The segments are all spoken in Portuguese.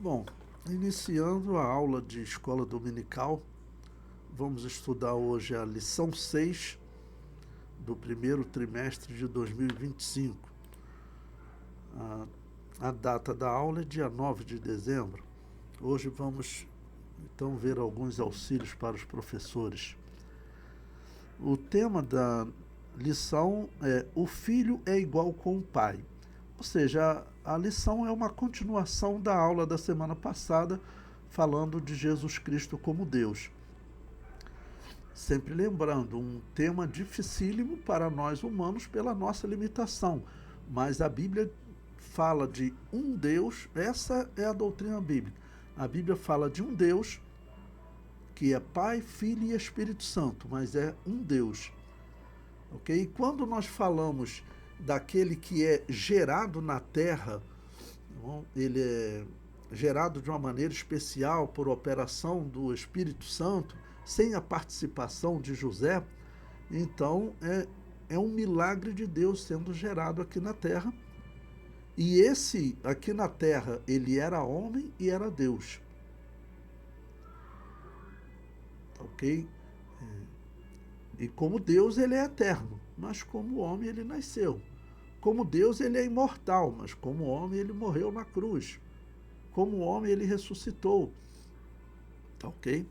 Bom, iniciando a aula de escola dominical, vamos estudar hoje a lição 6 do primeiro trimestre de 2025. A data da aula é dia 9 de dezembro. Hoje vamos então ver alguns auxílios para os professores. O tema da lição é: o filho é igual com o pai. Ou seja, a lição é uma continuação da aula da semana passada, falando de Jesus Cristo como Deus. Sempre lembrando, um tema dificílimo para nós humanos pela nossa limitação, mas a Bíblia fala de um Deus, essa é a doutrina bíblica. A Bíblia fala de um Deus que é Pai, Filho e Espírito Santo, mas é um Deus. Ok? E quando nós falamos daquele que é gerado na terra, ele é gerado de uma maneira especial por operação do Espírito Santo, sem a participação de José, então é um milagre de Deus sendo gerado aqui na terra. E esse aqui na terra, ele era homem e era Deus. Ok? E como Deus, ele é eterno, mas como homem, ele nasceu. Como Deus, ele é imortal, mas como homem, ele morreu na cruz. Como homem, ele ressuscitou. Ok?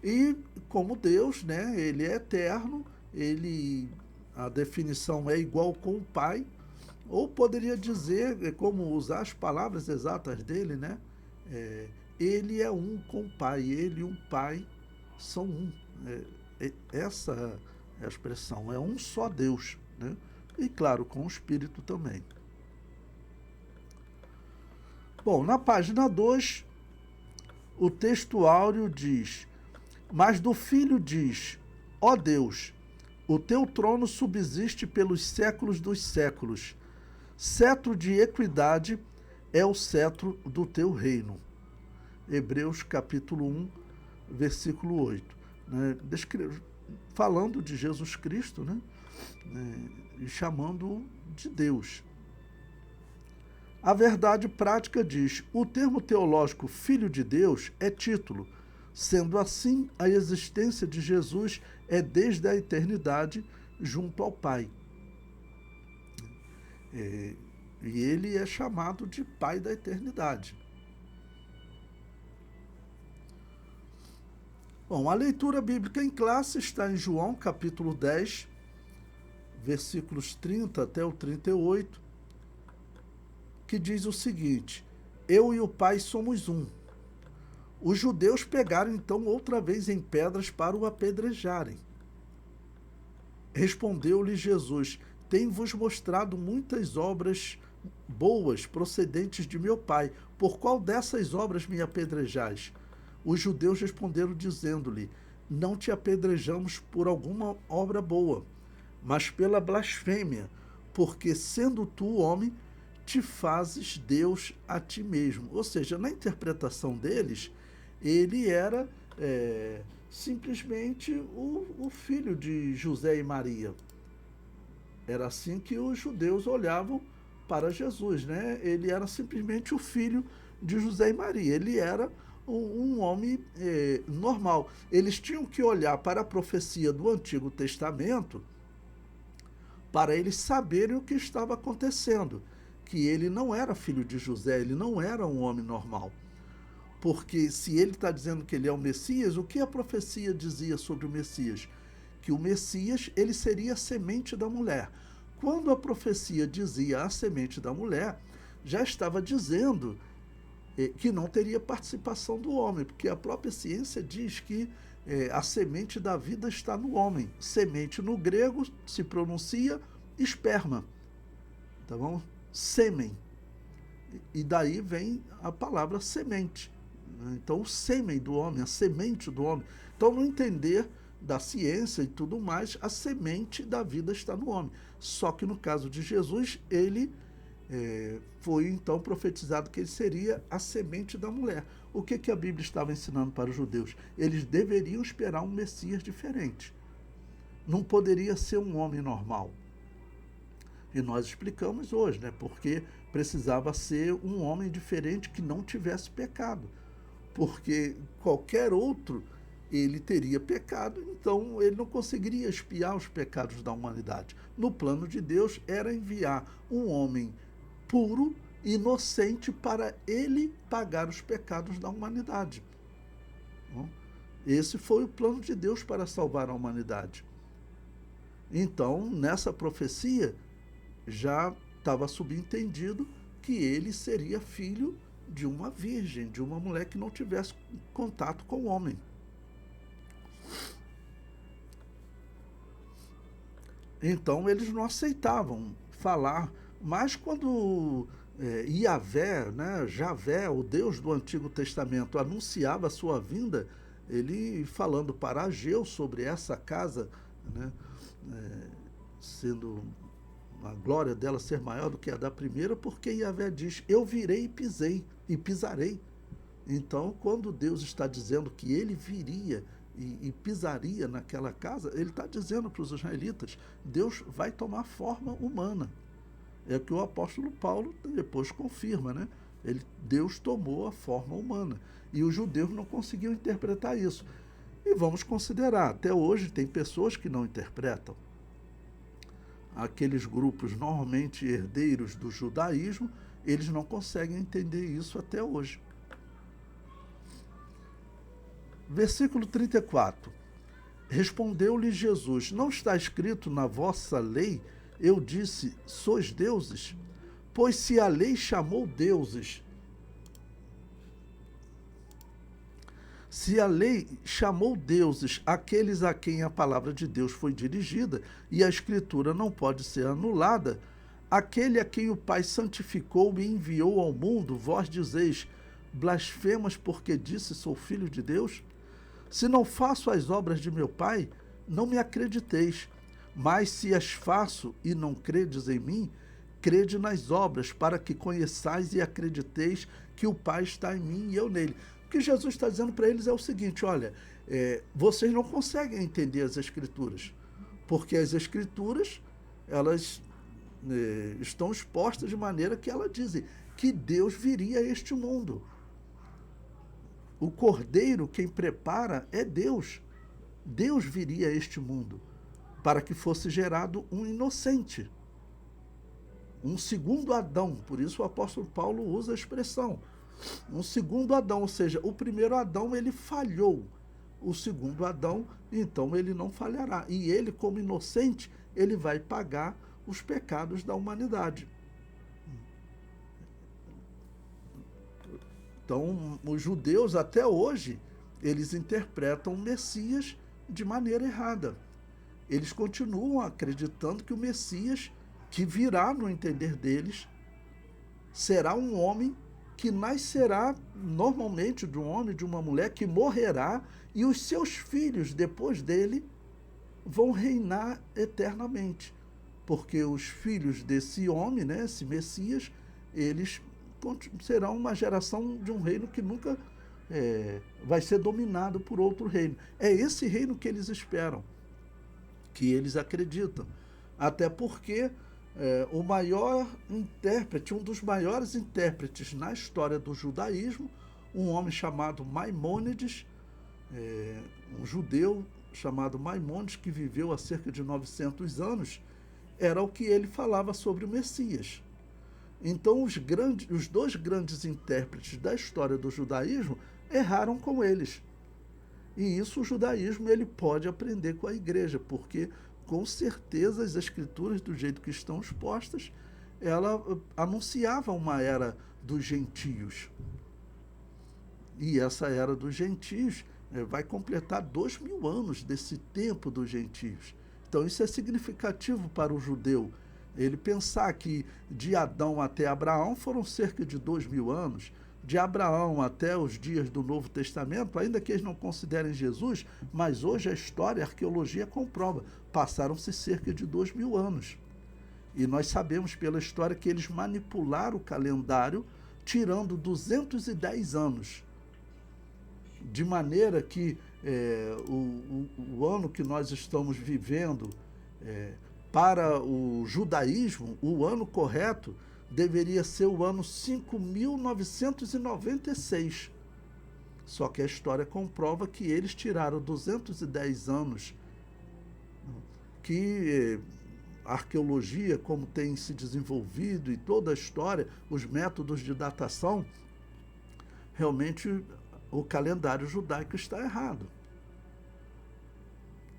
E como Deus, né, ele é eterno, a definição é igual com o Pai, ou poderia dizer, como usar as palavras exatas dele, né? Ele é um com o Pai, ele e o Pai são um. Essa é a expressão, é um só Deus, né? E claro, com o Espírito também. Bom, na página 2, o texto áureo diz: mas do Filho diz: ó Deus, o teu trono subsiste pelos séculos dos séculos. Cetro de equidade é o cetro do teu reino. Hebreus capítulo 1, versículo 8. Né? Falando de Jesus Cristo, né? E chamando-o de Deus. A verdade prática diz: o termo teológico Filho de Deus é título. Sendo assim, a existência de Jesus é desde a eternidade junto ao Pai. E ele é chamado de Pai da eternidade. Bom, a leitura bíblica em classe está em João, capítulo 10, versículos 30 até o 38, que diz o seguinte: eu e o Pai somos um. Os judeus pegaram então outra vez em pedras para o apedrejarem. Respondeu-lhe Jesus: tenho-vos mostrado muitas obras boas procedentes de meu Pai. Por qual dessas obras me apedrejais? Os judeus responderam dizendo-lhe: não te apedrejamos por alguma obra boa, mas pela blasfêmia, porque sendo tu homem, te fazes Deus a ti mesmo. Ou seja, na interpretação deles, ele era simplesmente o filho de José e Maria. Era assim que os judeus olhavam para Jesus, né? Ele era simplesmente o filho de José e Maria. Ele era um homem normal. Eles tinham que olhar para a profecia do Antigo Testamento para eles saberem o que estava acontecendo, que ele não era filho de José, ele não era um homem normal. Porque se ele está dizendo que ele é o Messias, o que a profecia dizia sobre o Messias? Que o Messias, ele seria a semente da mulher. Quando a profecia dizia a semente da mulher, já estava dizendo que não teria participação do homem, porque a própria ciência diz que a semente da vida está no homem. Semente no grego se pronuncia esperma, tá bom? Sêmen. E daí vem a palavra semente. Então, o sêmen do homem, a semente do homem. Então, no entender da ciência e tudo mais, a semente da vida está no homem. Só que no caso de Jesus, ele foi então profetizado que ele seria a semente da mulher. O que a Bíblia estava ensinando para os judeus? Eles deveriam esperar um Messias diferente. Não poderia ser um homem normal. E nós explicamos hoje, né? Porque precisava ser um homem diferente que não tivesse pecado, porque qualquer outro ele teria pecado, então ele não conseguiria expiar os pecados da humanidade. No plano de Deus era enviar um homem puro, inocente, para ele pagar os pecados da humanidade. Esse foi o plano de Deus para salvar a humanidade. Então, nessa profecia, já estava subentendido que ele seria filho de uma virgem, de uma mulher que não tivesse contato com o homem. Então, eles não aceitavam falar, mas quando Yahvé, né, Javé, o Deus do Antigo Testamento, anunciava a sua vinda, ele falando para Ageu sobre essa casa, né, sendo a glória dela ser maior do que a da primeira, porque Yahvé diz, eu virei e pisarei. Então, quando Deus está dizendo que ele viria e pisaria naquela casa, ele está dizendo para os israelitas, Deus vai tomar forma humana. É o que o apóstolo Paulo depois confirma, né? Deus tomou a forma humana. E os judeus não conseguiam interpretar isso. E vamos considerar, até hoje tem pessoas que não interpretam. Aqueles grupos normalmente herdeiros do judaísmo, eles não conseguem entender isso até hoje. Versículo 34. Respondeu-lhe Jesus, não está escrito na vossa lei, eu disse, sois deuses? Pois se a lei chamou deuses, aqueles a quem a palavra de Deus foi dirigida, e a Escritura não pode ser anulada, aquele a quem o Pai santificou e enviou ao mundo, vós dizeis, blasfemas porque disse, sou filho de Deus? Se não faço as obras de meu Pai, não me acrediteis. Mas se as faço e não credes em mim, crede nas obras, para que conheçais e acrediteis que o Pai está em mim e eu nele. O que Jesus está dizendo para eles é o seguinte, olha, vocês não conseguem entender as Escrituras, porque as Escrituras, elas estão expostas de maneira que elas dizem que Deus viria a este mundo. O Cordeiro, quem prepara, é Deus. Deus viria a este mundo para que fosse gerado um inocente, um segundo Adão. Por isso o apóstolo Paulo usa a expressão, um segundo Adão, ou seja, o primeiro Adão ele falhou, o segundo Adão, então ele não falhará. E ele, como inocente, ele vai pagar os pecados da humanidade. Então, os judeus, até hoje, eles interpretam o Messias de maneira errada. Eles continuam acreditando que o Messias, que virá no entender deles, será um homem que nascerá normalmente de um homem, de uma mulher, que morrerá, e os seus filhos, depois dele, vão reinar eternamente. Porque os filhos desse homem, né, esse Messias, eles serão uma geração de um reino que nunca vai ser dominado por outro reino. É esse reino que eles esperam, que eles acreditam. Até porque o maior intérprete, um dos maiores intérpretes na história do judaísmo, um homem chamado Maimônides, um judeu chamado Maimônides, que viveu há cerca de 900 anos, era o que ele falava sobre o Messias. Então, os dois grandes intérpretes da história do judaísmo erraram com eles. E isso o judaísmo ele pode aprender com a igreja, porque, com certeza, as escrituras, do jeito que estão expostas, ela anunciava uma era dos gentios. E essa era dos gentios vai completar 2000 anos desse tempo dos gentios. Então, isso é significativo para o judeu. Ele pensar que de Adão até Abraão foram cerca de 2000 anos, de Abraão até os dias do Novo Testamento, ainda que eles não considerem Jesus, mas hoje a história, a arqueologia comprova, passaram-se cerca de 2000 anos. E nós sabemos pela história que eles manipularam o calendário, tirando 210 anos, de maneira que o ano que nós estamos vivendo, para o judaísmo, o ano correto deveria ser o ano 5.996. Só que a história comprova que eles tiraram 210 anos, que a arqueologia, como tem se desenvolvido, e toda a história, os métodos de datação, realmente o calendário judaico está errado.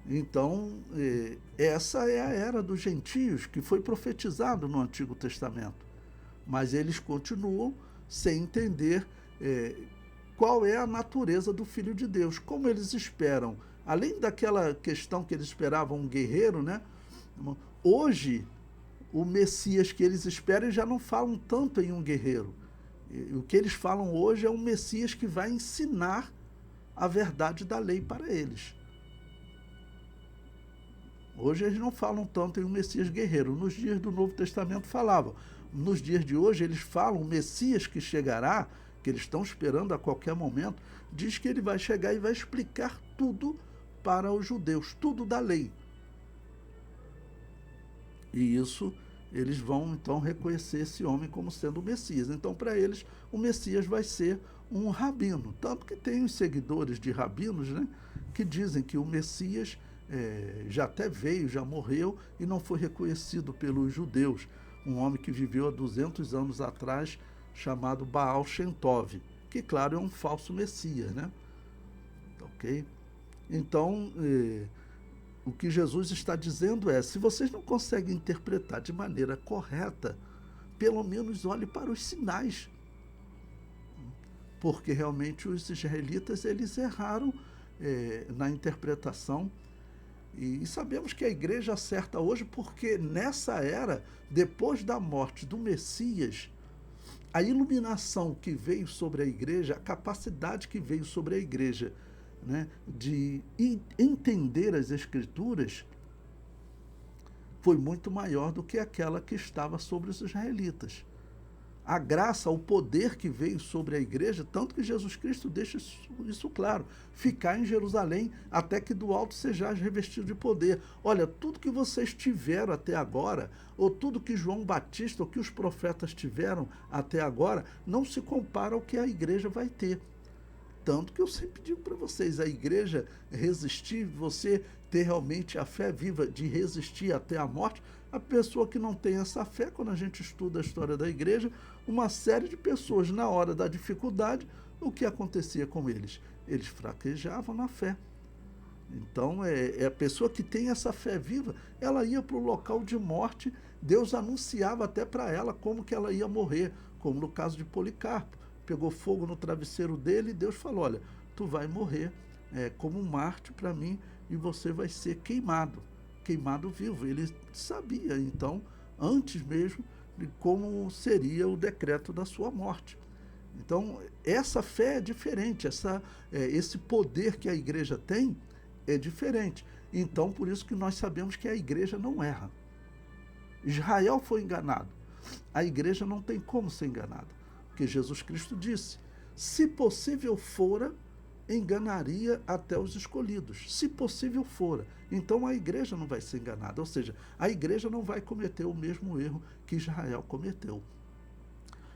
Então, essa é a era dos gentios, que foi profetizado no Antigo Testamento. Mas eles continuam sem entender qual é a natureza do Filho de Deus. Como eles esperam, além daquela questão que eles esperavam um guerreiro, né? Hoje, o Messias que eles esperam já não falam tanto em um guerreiro. O que eles falam hoje é um Messias que vai ensinar a verdade da lei para eles. Hoje eles não falam tanto em um Messias guerreiro. Nos dias do Novo Testamento falavam. Nos dias de hoje eles falam o Messias que chegará, que eles estão esperando a qualquer momento, diz que ele vai chegar e vai explicar tudo para os judeus, tudo da lei. E isso, eles vão então reconhecer esse homem como sendo o Messias. Então, para eles, o Messias vai ser um rabino. Tanto que tem os seguidores de rabinos, né, que dizem que o Messias já até veio, já morreu e não foi reconhecido pelos judeus. Um homem que viveu há 200 anos atrás, chamado Baal Shem Tov, que, claro, é um falso Messias, né? Ok? Então, o que Jesus está dizendo é, se vocês não conseguem interpretar de maneira correta, pelo menos olhe para os sinais. Porque realmente os israelitas, eles erraram na interpretação. E sabemos que a igreja acerta hoje porque nessa era, depois da morte do Messias, a iluminação que veio sobre a igreja, a capacidade que veio sobre a igreja, né, de entender as Escrituras, foi muito maior do que aquela que estava sobre os israelitas. A graça, o poder que veio sobre a igreja, tanto que Jesus Cristo deixa isso claro, ficar em Jerusalém até que do alto sejais revestido de poder. Olha, tudo que vocês tiveram até agora, ou tudo que João Batista, ou que os profetas tiveram até agora, não se compara ao que a igreja vai ter. Tanto que eu sempre digo para vocês, a igreja resistir, você ter realmente a fé viva de resistir até a morte, a pessoa que não tem essa fé, quando a gente estuda a história da igreja, uma série de pessoas, na hora da dificuldade, o que acontecia com eles? Eles fraquejavam na fé. Então, a pessoa que tem essa fé viva, ela ia para o local de morte, Deus anunciava até para ela como que ela ia morrer, como no caso de Policarpo. Pegou fogo no travesseiro dele e Deus falou, olha, tu vai morrer como um mártir para mim e você vai ser queimado vivo. Ele sabia, então, antes mesmo de como seria o decreto da sua morte. Então, essa fé é diferente, esse poder que a igreja tem é diferente. Então, por isso que nós sabemos que a igreja não erra. Israel foi enganado. A igreja não tem como ser enganada. Porque Jesus Cristo disse, se possível fora, enganaria até os escolhidos. Se possível fora. Então a igreja não vai ser enganada. Ou seja, a igreja não vai cometer o mesmo erro que Israel cometeu.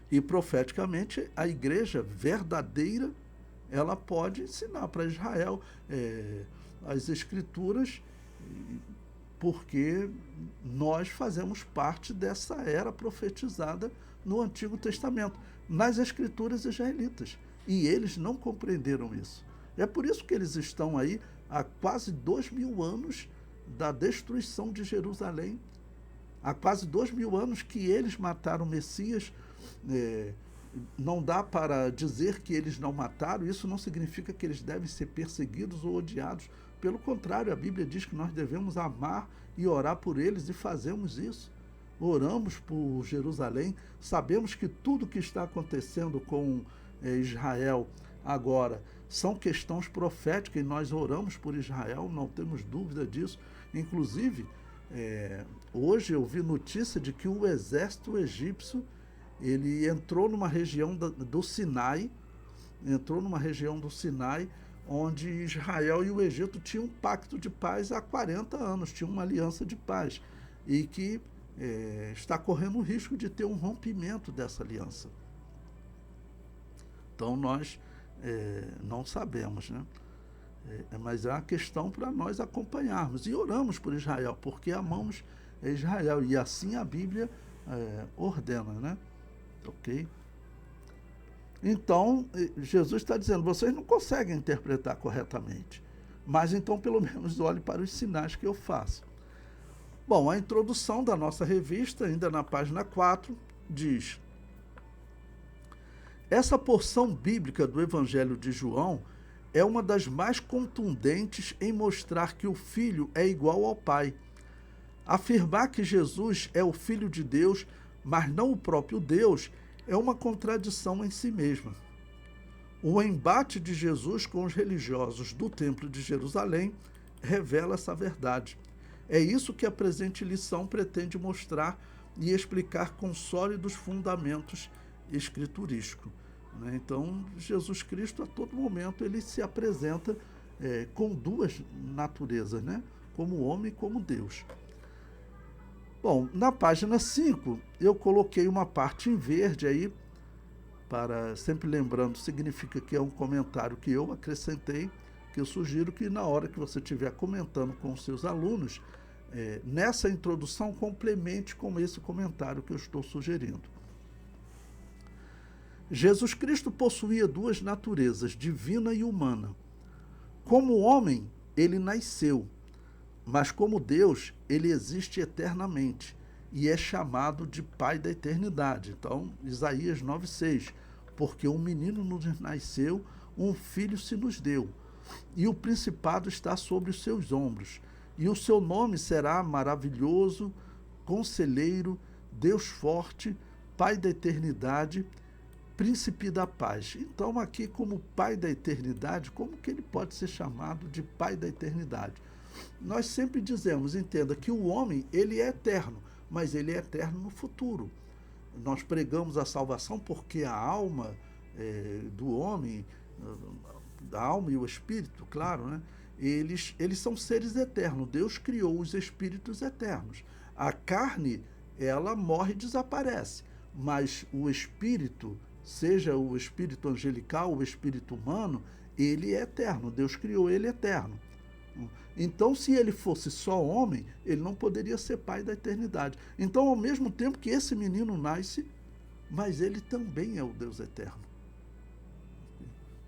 E profeticamente, a igreja verdadeira, ela pode ensinar para Israel as escrituras, porque nós fazemos parte dessa era profetizada no Antigo Testamento, nas escrituras israelitas. E eles não compreenderam isso. É por isso que eles estão aí há quase 2000 anos da destruição de Jerusalém. Há quase 2000 anos que eles mataram o Messias. Não dá para dizer que eles não mataram, isso não significa que eles devem ser perseguidos ou odiados. Pelo contrário, a Bíblia diz que nós devemos amar e orar por eles, e fazemos isso. Oramos por Jerusalém, sabemos que tudo que está acontecendo com Israel agora são questões proféticas e nós oramos por Israel, não temos dúvida disso. Inclusive, hoje eu vi notícia de que o exército egípcio ele entrou numa região do Sinai, onde Israel e o Egito tinham um pacto de paz há 40 anos, tinham uma aliança de paz, e que está correndo o risco de ter um rompimento dessa aliança. Então nós não sabemos, né? Mas é uma questão para nós acompanharmos. E oramos por Israel, porque amamos Israel. E assim a Bíblia ordena, né? Ok? Então, Jesus está dizendo, vocês não conseguem interpretar corretamente. Mas então, pelo menos, olhe para os sinais que eu faço. Bom, a introdução da nossa revista, ainda na página 4, diz: essa porção bíblica do Evangelho de João é uma das mais contundentes em mostrar que o Filho é igual ao Pai. Afirmar que Jesus é o Filho de Deus, mas não o próprio Deus, é uma contradição em si mesma. O embate de Jesus com os religiosos do Templo de Jerusalém revela essa verdade. É isso que a presente lição pretende mostrar e explicar com sólidos fundamentos escriturísticos. Então, Jesus Cristo, a todo momento, ele se apresenta com duas naturezas, né? Como homem e como Deus. Bom, na página 5, eu coloquei uma parte em verde aí, para, sempre lembrando, significa que é um comentário que eu acrescentei, que eu sugiro que na hora que você estiver comentando com os seus alunos, nessa introdução, complemente com esse comentário que eu estou sugerindo. Jesus Cristo possuía duas naturezas, divina e humana. Como homem, ele nasceu, mas como Deus, ele existe eternamente e é chamado de Pai da eternidade. Então, Isaías 9,6, porque um menino nos nasceu, um filho se nos deu, e o principado está sobre os seus ombros, e o seu nome será maravilhoso, conselheiro, Deus forte, Pai da eternidade, príncipe da paz. Então, aqui, como Pai da eternidade, como que ele pode ser chamado de Pai da eternidade? Nós sempre dizemos, entenda, que o homem, ele é eterno, mas ele é eterno no futuro. Nós pregamos a salvação porque a alma do homem, a alma e o espírito, claro, né? Eles são seres eternos. Deus criou os espíritos eternos. A carne, ela morre e desaparece, mas o espírito, seja o espírito angelical, o espírito humano, ele é eterno. Deus criou ele eterno. Então, se ele fosse só homem, ele não poderia ser pai da eternidade. Então, ao mesmo tempo que esse menino nasce, mas ele também é o Deus eterno.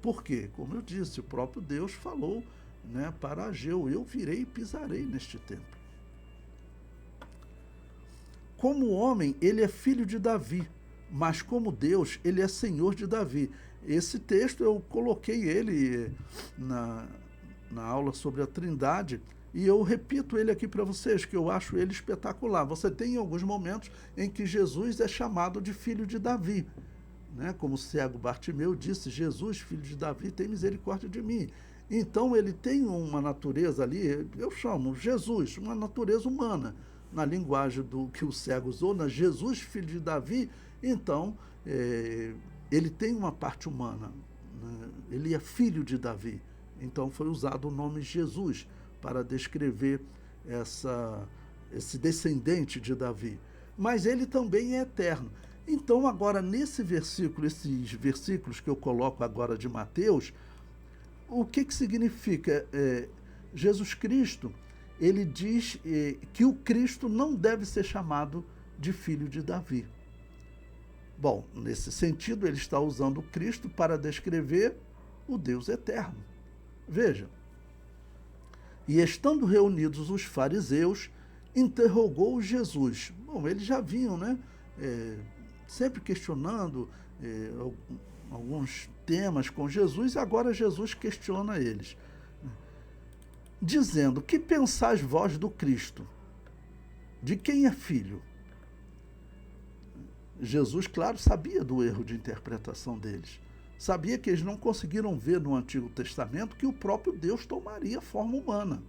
Por quê? Como eu disse, o próprio Deus falou, né, para Ageu, eu virei e pisarei neste templo. Como homem, ele é filho de Davi, mas como Deus, ele é Senhor de Davi. Esse texto eu coloquei ele na aula sobre a Trindade, e eu repito ele aqui para vocês, que eu acho ele espetacular. Você tem alguns momentos em que Jesus é chamado de filho de Davi, né? Como o cego Bartimeu disse, Jesus, filho de Davi, tem misericórdia de mim. Então ele tem uma natureza ali, eu chamo Jesus, uma natureza humana, na linguagem do que o cego usou, na Jesus, filho de Davi. Então ele tem uma parte humana, né? Ele é filho de Davi. Então foi usado o nome Jesus para descrever esse descendente de Davi. Mas ele também é eterno. Então agora nesse versículo, esses versículos que eu coloco agora de Mateus, o que significa? Jesus Cristo, ele diz que o Cristo não deve ser chamado de filho de Davi. Bom, nesse sentido ele está usando o Cristo para descrever o Deus eterno. Veja, e estando reunidos os fariseus, interrogou Jesus. Bom, eles já vinham, né, sempre questionando alguns temas com Jesus, e agora Jesus questiona eles, dizendo, que pensais vós do Cristo? De quem é filho? Jesus, claro, sabia do erro de interpretação deles. Sabia que eles não conseguiram ver no Antigo Testamento que o próprio Deus tomaria forma humana.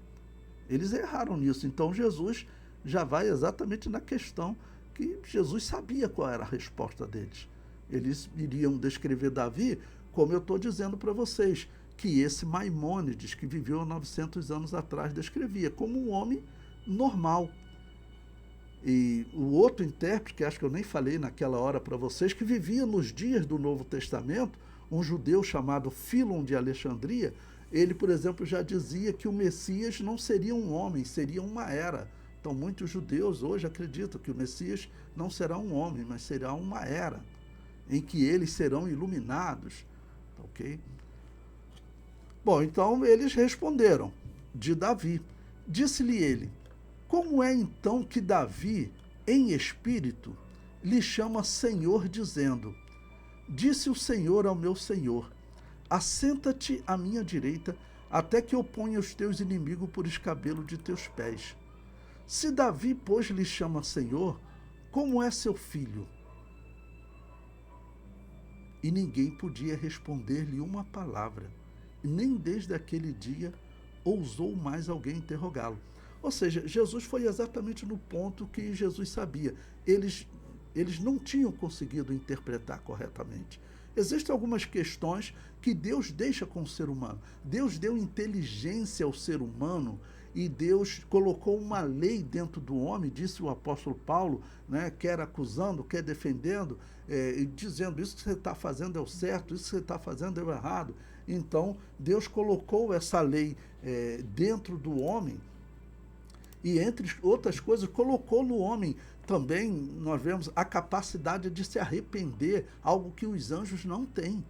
Eles erraram nisso. Então Jesus já vai exatamente na questão que Jesus sabia qual era a resposta deles. Eles iriam descrever Davi, como eu estou dizendo para vocês, que esse Maimônides, que viveu há 900 anos atrás, descrevia como um homem normal. E o outro intérprete, que acho que eu nem falei naquela hora para vocês, que vivia nos dias do Novo Testamento, um judeu chamado Fílon de Alexandria, ele, por exemplo, já dizia que o Messias não seria um homem, seria uma era. Então, muitos judeus hoje acreditam que o Messias não será um homem, mas será uma era, em que eles serão iluminados. Ok? Bom, então eles responderam de Davi. Disse-lhe ele: como é então que Davi, em espírito, lhe chama Senhor, dizendo: disse o Senhor ao meu Senhor: assenta-te à minha direita, até que eu ponha os teus inimigos por escabelo de teus pés. Se Davi, pois, lhe chama Senhor, como é seu filho? E ninguém podia responder-lhe uma palavra, e nem desde aquele dia ousou mais alguém interrogá-lo. Ou seja, Jesus foi exatamente no ponto que Jesus sabia. Eles não tinham conseguido interpretar corretamente. Existem algumas questões que Deus deixa com o ser humano. Deus deu inteligência ao ser humano e Deus colocou uma lei dentro do homem, disse o apóstolo Paulo, né, quer acusando, quer defendendo, dizendo isso que você está fazendo é o certo, isso que você está fazendo é o errado. Então, Deus colocou essa lei dentro do homem e, entre outras coisas, colocou no homem também, nós vemos, a capacidade de se arrepender, algo que os anjos não têm.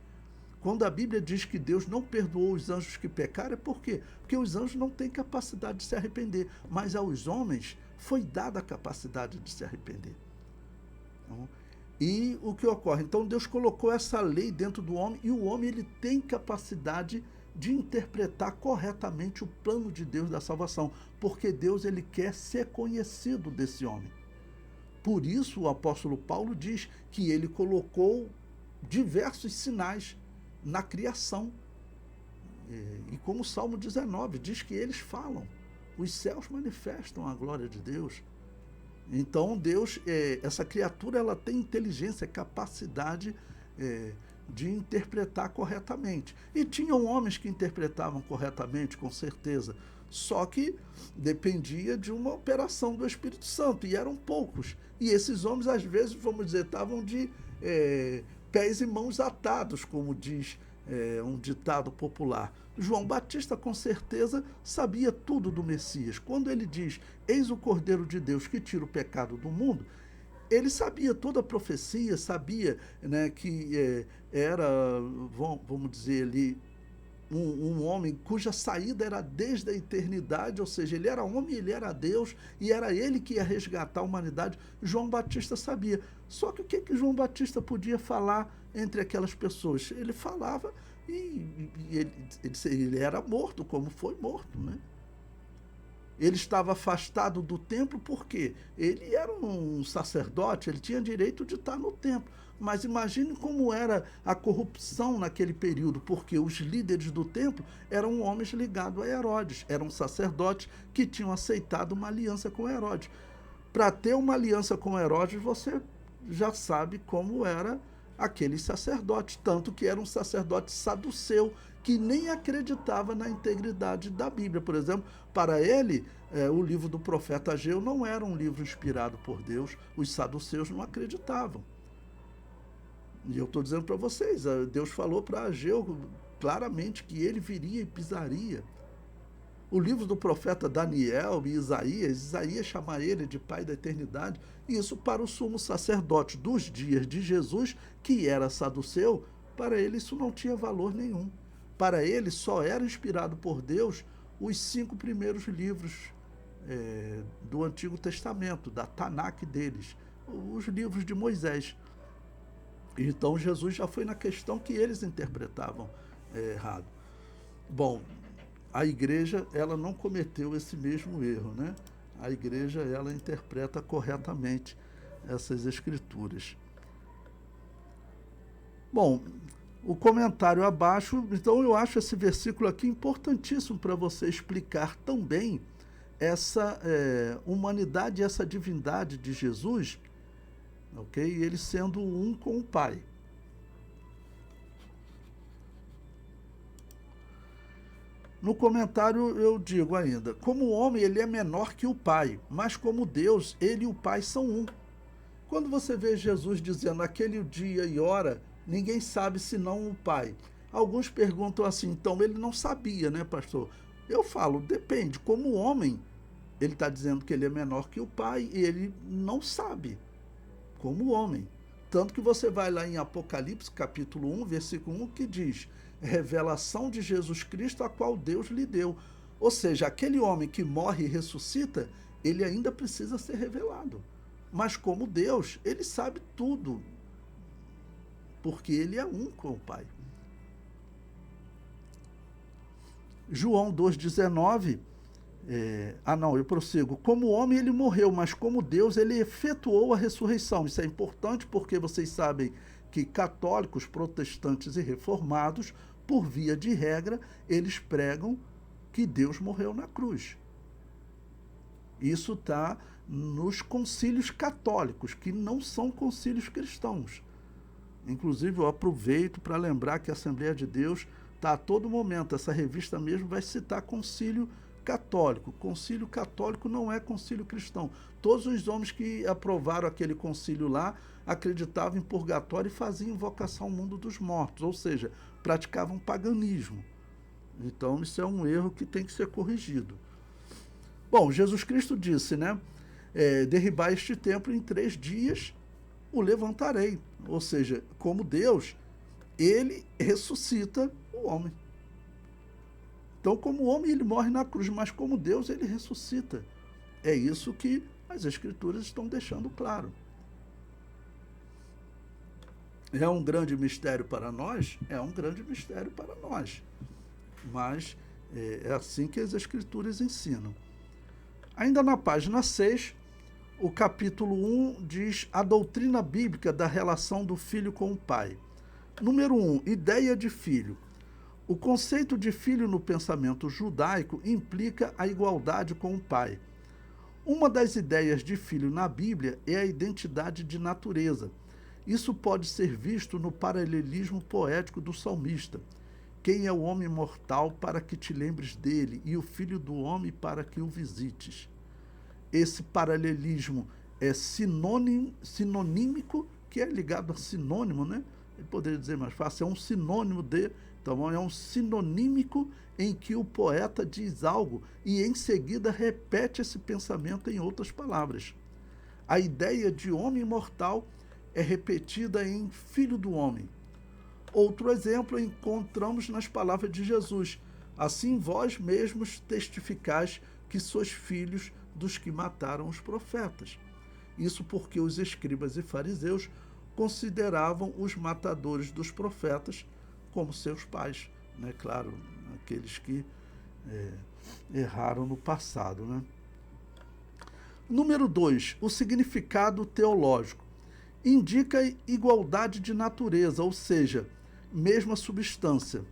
Quando a Bíblia diz que Deus não perdoou os anjos que pecaram, é por quê? Porque os anjos não têm capacidade de se arrepender, mas aos homens foi dada a capacidade de se arrepender. E o que ocorre? Então Deus colocou essa lei dentro do homem e o homem ele tem capacidade de interpretar corretamente o plano de Deus da salvação, porque Deus ele quer ser conhecido desse homem. Por isso o apóstolo Paulo diz que ele colocou diversos sinais na criação. E como o Salmo 19 diz que eles falam, os céus manifestam a glória de Deus. Então Deus, essa criatura, ela tem inteligência, capacidade de interpretar corretamente. E tinham homens que interpretavam corretamente, com certeza, só que dependia de uma operação do Espírito Santo, e eram poucos. E esses homens, às vezes, vamos dizer, estavam de pés e mãos atados, como diz um ditado popular. João Batista, com certeza, sabia tudo do Messias. Quando ele diz, eis o Cordeiro de Deus que tira o pecado do mundo, ele sabia toda a profecia, sabia, né, que era, vamos dizer ali, um homem cuja saída era desde a eternidade, ou seja, ele era homem, ele era Deus, e era ele que ia resgatar a humanidade. João Batista sabia. Só que o que João Batista podia falar entre aquelas pessoas? Ele falava e ele era morto, como foi morto, né? Ele estava afastado do templo porque ele era um sacerdote, ele tinha direito de estar no templo. Mas imagine como era a corrupção naquele período, porque os líderes do templo eram homens ligados a Herodes, eram sacerdotes que tinham aceitado uma aliança com Herodes. Para ter uma aliança com Herodes, você já sabe como era aquele sacerdote, tanto que era um sacerdote saduceu, que nem acreditava na integridade da Bíblia. Por exemplo, para ele, o livro do profeta Ageu não era um livro inspirado por Deus, os saduceus não acreditavam. E eu estou dizendo para vocês, Deus falou para Ageu claramente que ele viria e pisaria. O livro do profeta Daniel e Isaías chama ele de pai da eternidade, e isso para o sumo sacerdote dos dias de Jesus, que era saduceu, para ele isso não tinha valor nenhum. Para ele só era inspirado por Deus os 5 primeiros livros do Antigo Testamento, da Tanakh deles, os livros de Moisés. Então Jesus já foi na questão que eles interpretavam errado. Bom, a igreja ela não cometeu esse mesmo erro, né? A igreja ela interpreta corretamente essas escrituras. Bom, o comentário abaixo, então eu acho esse versículo aqui importantíssimo para você explicar também essa humanidade, essa divindade de Jesus, ok? Ele sendo um com o Pai. No comentário eu digo ainda, como o homem ele é menor que o Pai, mas como Deus, ele e o Pai são um. Quando você vê Jesus dizendo aquele dia e hora, ninguém sabe senão o Pai. Alguns perguntam assim, então ele não sabia, né, pastor? Eu falo, depende. Como homem, ele está dizendo que ele é menor que o Pai e ele não sabe, como homem. Tanto que você vai lá em Apocalipse, capítulo 1, versículo 1, que diz, revelação de Jesus Cristo, a qual Deus lhe deu. Ou seja, aquele homem que morre e ressuscita, ele ainda precisa ser revelado. Mas como Deus, ele sabe tudo, porque ele é um com o Pai. João 2,19, eu prossigo. Como homem ele morreu, mas como Deus ele efetuou a ressurreição. Isso é importante porque vocês sabem que católicos, protestantes e reformados, por via de regra, eles pregam que Deus morreu na cruz. Isso está nos concílios católicos, que não são concílios cristãos. Inclusive, eu aproveito para lembrar que a Assembleia de Deus está a todo momento, essa revista mesmo vai citar concílio católico. Concílio católico não é concílio cristão. Todos os homens que aprovaram aquele concílio lá acreditavam em purgatório e faziam invocação ao mundo dos mortos, ou seja, praticavam paganismo. Então, isso é um erro que tem que ser corrigido. Bom, Jesus Cristo disse, né? Derribar este templo em 3 dias, o levantarei. Ou seja, como Deus, ele ressuscita o homem. Então, como homem, ele morre na cruz, mas como Deus, ele ressuscita. É isso que as Escrituras estão deixando claro. É um grande mistério para nós? É um grande mistério para nós. Mas é assim que as Escrituras ensinam. Ainda na página 6, o capítulo 1 diz a doutrina bíblica da relação do filho com o pai. Número 1, ideia de filho. O conceito de filho no pensamento judaico implica a igualdade com o pai. Uma das ideias de filho na Bíblia é a identidade de natureza. Isso pode ser visto no paralelismo poético do salmista. Quem é o homem mortal para que te lembres dele, e o filho do homem para que o visites? Esse paralelismo é sinonímico, que é ligado a sinônimo, né? Ele poderia dizer mais fácil, é um sinônimo de... Então, é um sinonímico em que o poeta diz algo e, em seguida, repete esse pensamento em outras palavras. A ideia de homem mortal é repetida em filho do homem. Outro exemplo encontramos nas palavras de Jesus. Assim vós mesmos testificais que sois filhos dos que mataram os profetas. Isso porque os escribas e fariseus consideravam os matadores dos profetas como seus pais, né? Claro, aqueles que erraram no passado, né? Número 2, o significado teológico. Indica igualdade de natureza, ou seja, mesma substância.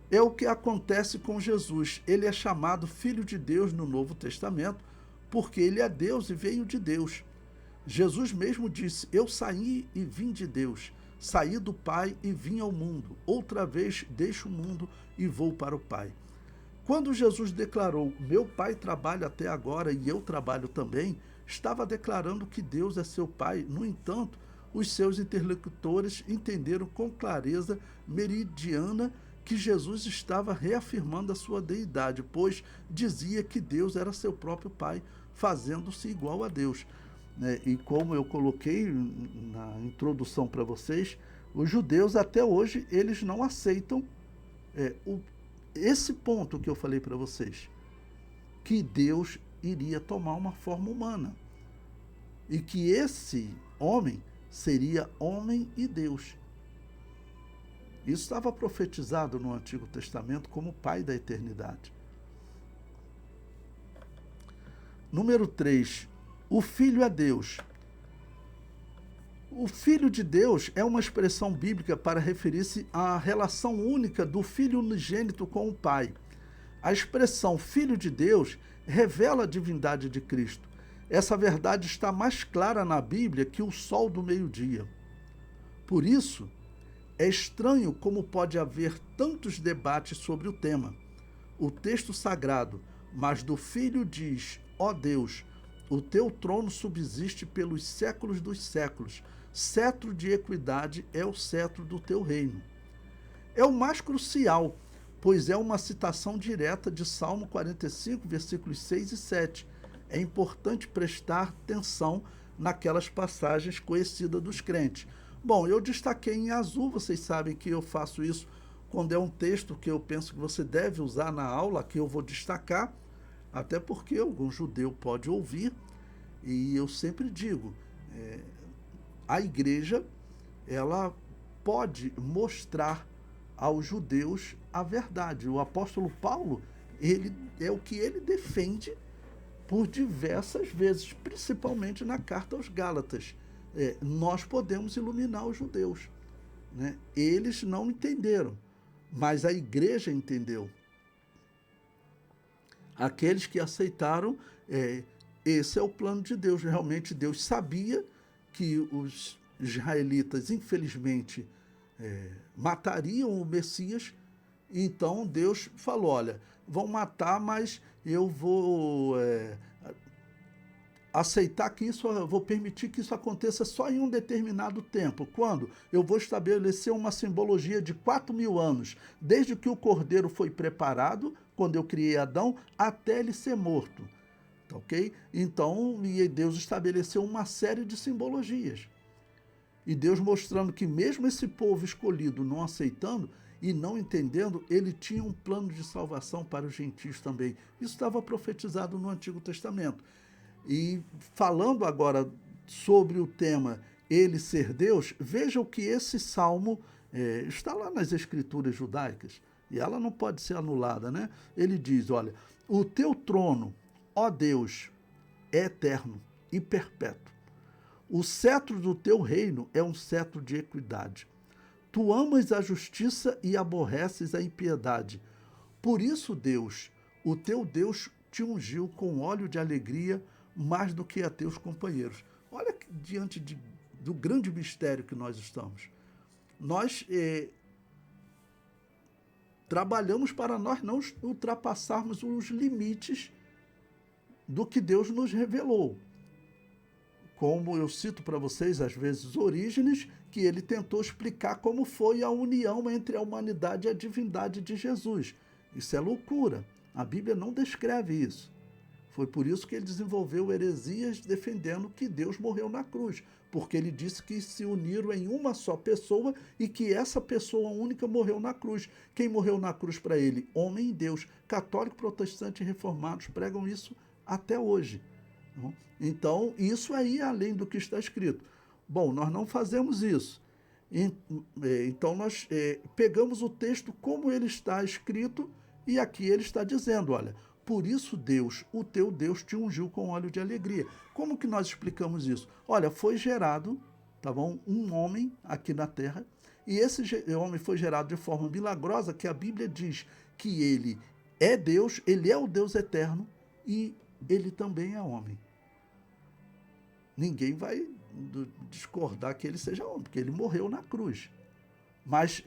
É o que acontece com Jesus. Ele é chamado Filho de Deus no Novo Testamento, porque ele é Deus e veio de Deus. Jesus mesmo disse, eu saí e vim de Deus, saí do Pai e vim ao mundo. Outra vez deixo o mundo e vou para o Pai. Quando Jesus declarou, meu Pai trabalha até agora e eu trabalho também, estava declarando que Deus é seu Pai. No entanto, os seus interlocutores entenderam com clareza meridiana que Jesus estava reafirmando a sua deidade, pois dizia que Deus era seu próprio Pai, fazendo-se igual a Deus. E como eu coloquei na introdução para vocês, os judeus até hoje eles não aceitam esse ponto que eu falei para vocês, que Deus iria tomar uma forma humana e que esse homem seria homem e Deus. Isso estava profetizado no Antigo Testamento como Pai da eternidade. Número 3, o Filho é Deus. O Filho de Deus é uma expressão bíblica para referir-se à relação única do Filho unigênito com o Pai. A expressão Filho de Deus revela a divindade de Cristo. Essa verdade está mais clara na Bíblia que o sol do meio-dia. Por isso, é estranho como pode haver tantos debates sobre o tema. o texto sagrado, mas do Filho diz: ó Deus, o teu trono subsiste pelos séculos dos séculos, cetro de equidade é o cetro do teu reino. É o mais crucial, pois é uma citação direta de Salmo 45, versículos 6 e 7. É importante prestar atenção naquelas passagens conhecidas dos crentes. Bom, eu destaquei em azul, vocês sabem que eu faço isso quando é um texto que eu penso que você deve usar na aula, que eu vou destacar, até porque algum judeu pode ouvir, e eu sempre digo, a igreja, ela pode mostrar aos judeus a verdade. O apóstolo Paulo, ele é o que ele defende por diversas vezes, principalmente na carta aos Gálatas. Nós podemos iluminar os judeus, né? Eles não entenderam, mas a igreja entendeu. Aqueles que aceitaram, esse é o plano de Deus. Realmente Deus sabia que os israelitas, infelizmente, matariam o Messias. Então Deus falou: olha, vão matar, mas eu vou aceitar que isso, eu vou permitir que isso aconteça só em um determinado tempo. Quando? Eu vou estabelecer uma simbologia de 4.000 anos, desde que o cordeiro foi preparado, quando eu criei Adão, até ele ser morto. Ok? Então, Deus estabeleceu uma série de simbologias. E Deus mostrando que mesmo esse povo escolhido não aceitando e não entendendo, ele tinha um plano de salvação para os gentios também. Isso estava profetizado no Antigo Testamento. E falando agora sobre o tema ele ser Deus, vejam que esse salmo está lá nas escrituras judaicas, e ela não pode ser anulada, né? Ele diz: olha, o teu trono, ó Deus, é eterno e perpétuo. O cetro do teu reino é um cetro de equidade. Tu amas a justiça e aborreces a impiedade. Por isso, Deus, o teu Deus, te ungiu com óleo de alegria mais do que a teus companheiros. Olha diante do grande mistério que nós estamos. Nós trabalhamos para nós não ultrapassarmos os limites do que Deus nos revelou. Como eu cito para vocês, às vezes, Orígenes, que ele tentou explicar como foi a união entre a humanidade e a divindade de Jesus. Isso é loucura. A Bíblia não descreve isso. Foi por isso que ele desenvolveu heresias defendendo que Deus morreu na cruz, porque ele disse que se uniram em uma só pessoa e que essa pessoa única morreu na cruz. Quem morreu na cruz para ele? Homem e Deus. Católico, protestante e reformados pregam isso até hoje. Então, isso aí é além do que está escrito. Bom, nós não fazemos isso. Então, nós pegamos o texto como ele está escrito, e aqui ele está dizendo, olha, por isso Deus, o teu Deus, te ungiu com óleo de alegria. Como que nós explicamos isso? Olha, foi gerado, tá bom, um homem aqui na terra, e esse homem foi gerado de forma milagrosa, que a Bíblia diz que ele é Deus, ele é o Deus eterno, e ele também é homem. Ninguém vai discordar que ele seja homem, porque ele morreu na cruz. Mas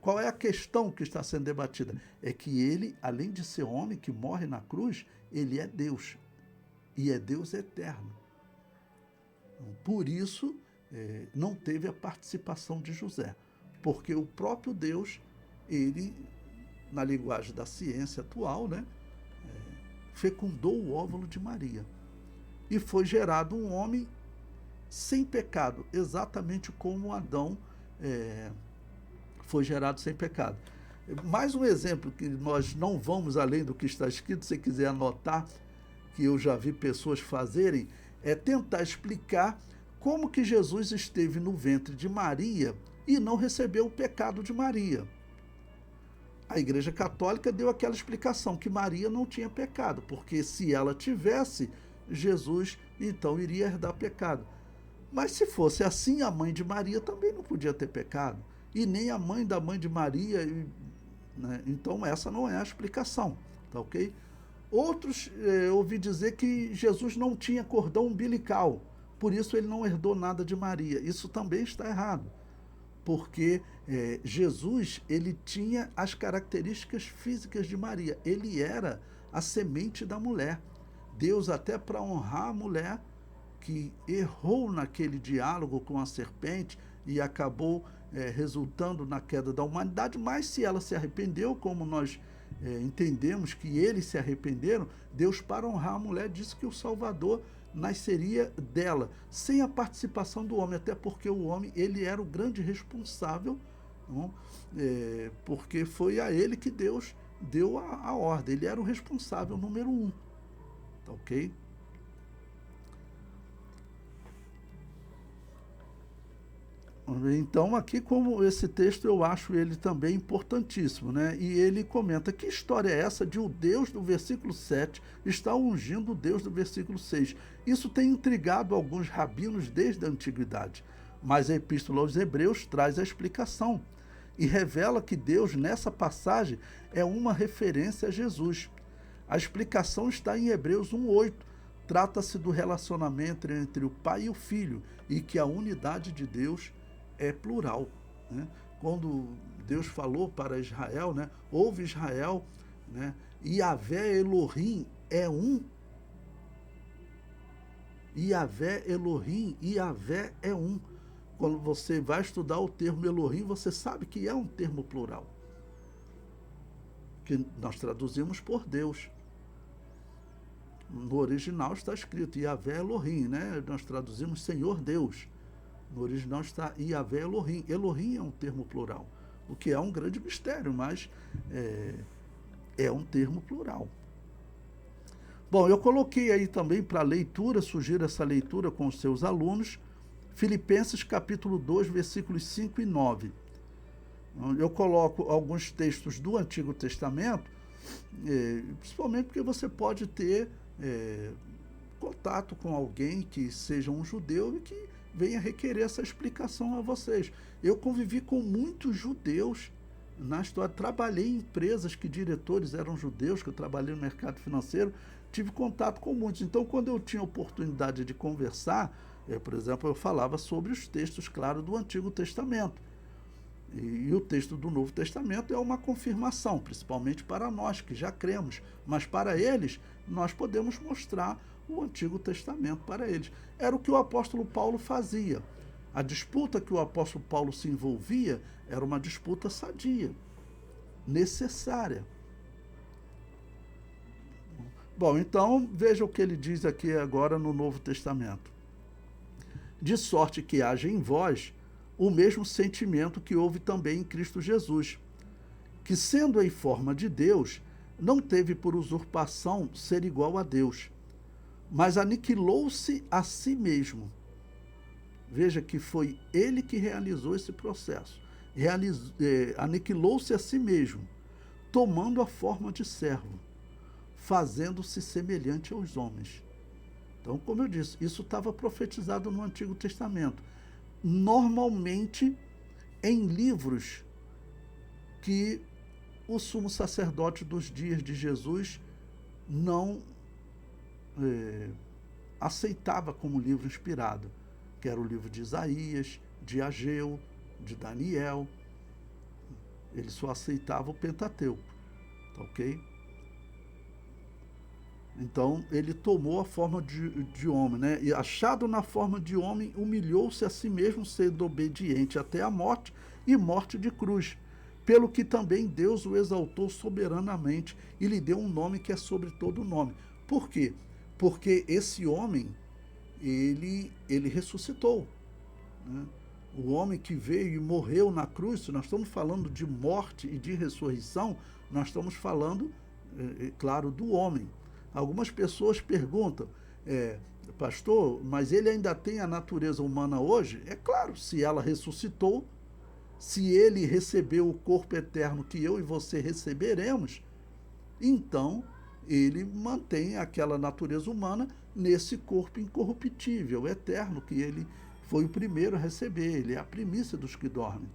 qual é a questão que está sendo debatida? É que ele, além de ser homem que morre na cruz, ele é Deus. E é Deus eterno. Por isso, não teve a participação de José. Porque o próprio Deus, ele, na linguagem da ciência atual, né, fecundou o óvulo de Maria. E foi gerado um homem sem pecado, exatamente como Adão foi gerado sem pecado. Mais um exemplo que nós não vamos além do que está escrito, se você quiser anotar, que eu já vi pessoas fazerem, é tentar explicar como que Jesus esteve no ventre de Maria e não recebeu o pecado de Maria. A Igreja Católica deu aquela explicação que Maria não tinha pecado, porque se ela tivesse, Jesus então iria herdar pecado. Mas se fosse assim, a mãe de Maria também não podia ter pecado, e nem a mãe da mãe de Maria, né? Então essa não é a explicação, tá ok? Outros ouvi dizer que Jesus não tinha cordão umbilical, por isso ele não herdou nada de Maria. Isso também está errado. porque Jesus, ele tinha as características físicas de Maria. Ele era a semente da mulher. Deus, até para honrar a mulher que errou naquele diálogo com a serpente e acabou resultando na queda da humanidade, mas se ela se arrependeu, como nós entendemos que eles se arrependeram, Deus, para honrar a mulher, disse que o Salvador nasceria dela, sem a participação do homem, até porque o homem, ele era o grande responsável, não? Porque foi a ele que Deus deu a ordem, ele era o responsável número 1, tá ok? Então, aqui, como esse texto, eu acho ele também importantíssimo, né? E ele comenta, que história é essa de o Deus do versículo 7 está ungindo o Deus do versículo 6? Isso tem intrigado alguns rabinos desde a antiguidade, mas a Epístola aos Hebreus traz a explicação e revela que Deus, nessa passagem, é uma referência a Jesus. A explicação está em Hebreus 1:8. Trata-se do relacionamento entre o Pai e o Filho, e que a unidade de Deus é plural, né? Quando Deus falou para Israel, né? Ouve Israel, né? Yahvé Elohim é um. Yahvé Elohim, Yahvé é um. Quando você vai estudar o termo Elohim, você sabe que é um termo plural, que nós traduzimos por Deus. No original está escrito Yahvé Elohim, né? Nós traduzimos Senhor Deus. No original está Yahvé Elohim. Elohim é um termo plural, o que é um grande mistério, mas é um termo plural. Bom, eu coloquei aí também para leitura, sugiro essa leitura com os seus alunos, Filipenses capítulo 2, versículos 5 e 9. Eu coloco alguns textos do Antigo Testamento, principalmente porque você pode ter contato com alguém que seja um judeu e que venha requerer essa explicação a vocês. Eu convivi com muitos judeus na história, trabalhei em empresas que diretores eram judeus, que eu trabalhei no mercado financeiro, tive contato com muitos. Então, quando eu tinha oportunidade de conversar, por exemplo, eu falava sobre os textos, claro, do Antigo Testamento. E o texto do Novo Testamento é uma confirmação, principalmente para nós que já cremos, mas para eles, nós podemos mostrar o Antigo Testamento para eles. Era o que o apóstolo Paulo fazia. A disputa que o apóstolo Paulo se envolvia era uma disputa sadia, necessária. Bom, então, veja o que ele diz aqui agora no Novo Testamento. De sorte que haja em vós o mesmo sentimento que houve também em Cristo Jesus, que, sendo em forma de Deus, não teve por usurpação ser igual a Deus, mas aniquilou-se a si mesmo. Veja que foi ele que realizou esse processo. Aniquilou-se a si mesmo, tomando a forma de servo, fazendo-se semelhante aos homens. Então, como eu disse, isso estava profetizado no Antigo Testamento. Normalmente em livros que o sumo sacerdote dos dias de Jesus não aceitava como livro inspirado, que era o livro de Isaías, de Ageu, de Daniel. Ele só aceitava o Pentateuco, tá ok? Então, ele tomou a forma de homem, né? E achado na forma de homem, humilhou-se a si mesmo, sendo obediente até a morte e morte de cruz. Pelo que também Deus o exaltou soberanamente e lhe deu um nome que é sobre todo nome. Por quê? Porque esse homem, ele ressuscitou, né? O homem que veio e morreu na cruz, se nós estamos falando de morte e de ressurreição, nós estamos falando, claro, do homem. Algumas pessoas perguntam, pastor, mas ele ainda tem a natureza humana hoje? É claro, se ela ressuscitou, se ele recebeu o corpo eterno que eu e você receberemos, então ele mantém aquela natureza humana nesse corpo incorruptível, eterno, que ele foi o primeiro a receber, ele é a primícia dos que dormem.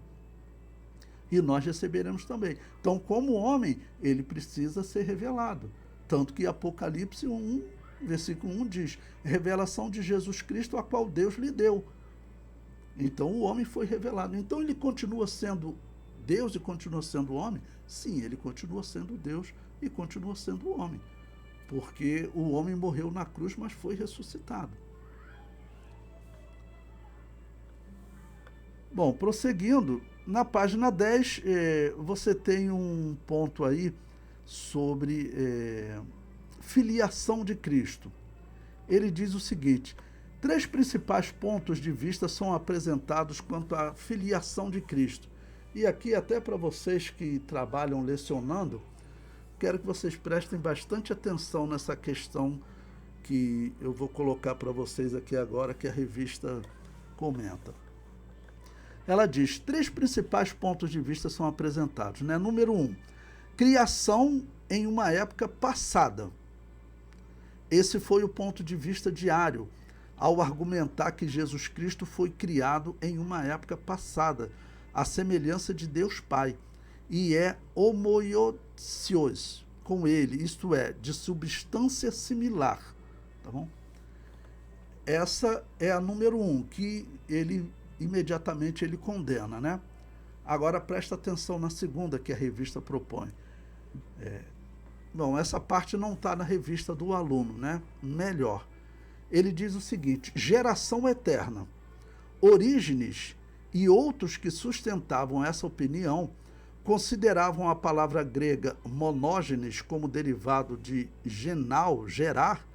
E nós receberemos também. Então, como homem, ele precisa ser revelado. Tanto que Apocalipse 1, versículo 1 diz, revelação de Jesus Cristo, a qual Deus lhe deu. Então o homem foi revelado. Então ele continua sendo Deus e continua sendo homem? Sim, ele continua sendo Deus e continua sendo homem. Porque o homem morreu na cruz, mas foi ressuscitado. Bom, prosseguindo, na página 10, você tem um ponto aí sobre filiação de Cristo. Ele diz o seguinte: 3 principais pontos de vista são apresentados quanto à filiação de Cristo. E aqui, até para vocês que trabalham lecionando, quero que vocês prestem bastante atenção nessa questão que eu vou colocar para vocês aqui agora, que a revista comenta. Ela diz: 3 principais pontos de vista são apresentados, né? Número 1, criação em uma época passada. Esse foi o ponto de vista de Ario, ao argumentar que Jesus Cristo foi criado em uma época passada, à semelhança de Deus Pai, e é homoiousios com ele, isto é, de substância similar. Tá bom? Essa é a número 1, que ele imediatamente ele condena, né? Agora presta atenção na segunda que a revista propõe. Bom, essa parte não está na revista do aluno, né? Melhor. Ele diz o seguinte: geração eterna. Orígenes e outros que sustentavam essa opinião consideravam a palavra grega monógenes como derivado de genal, gerar.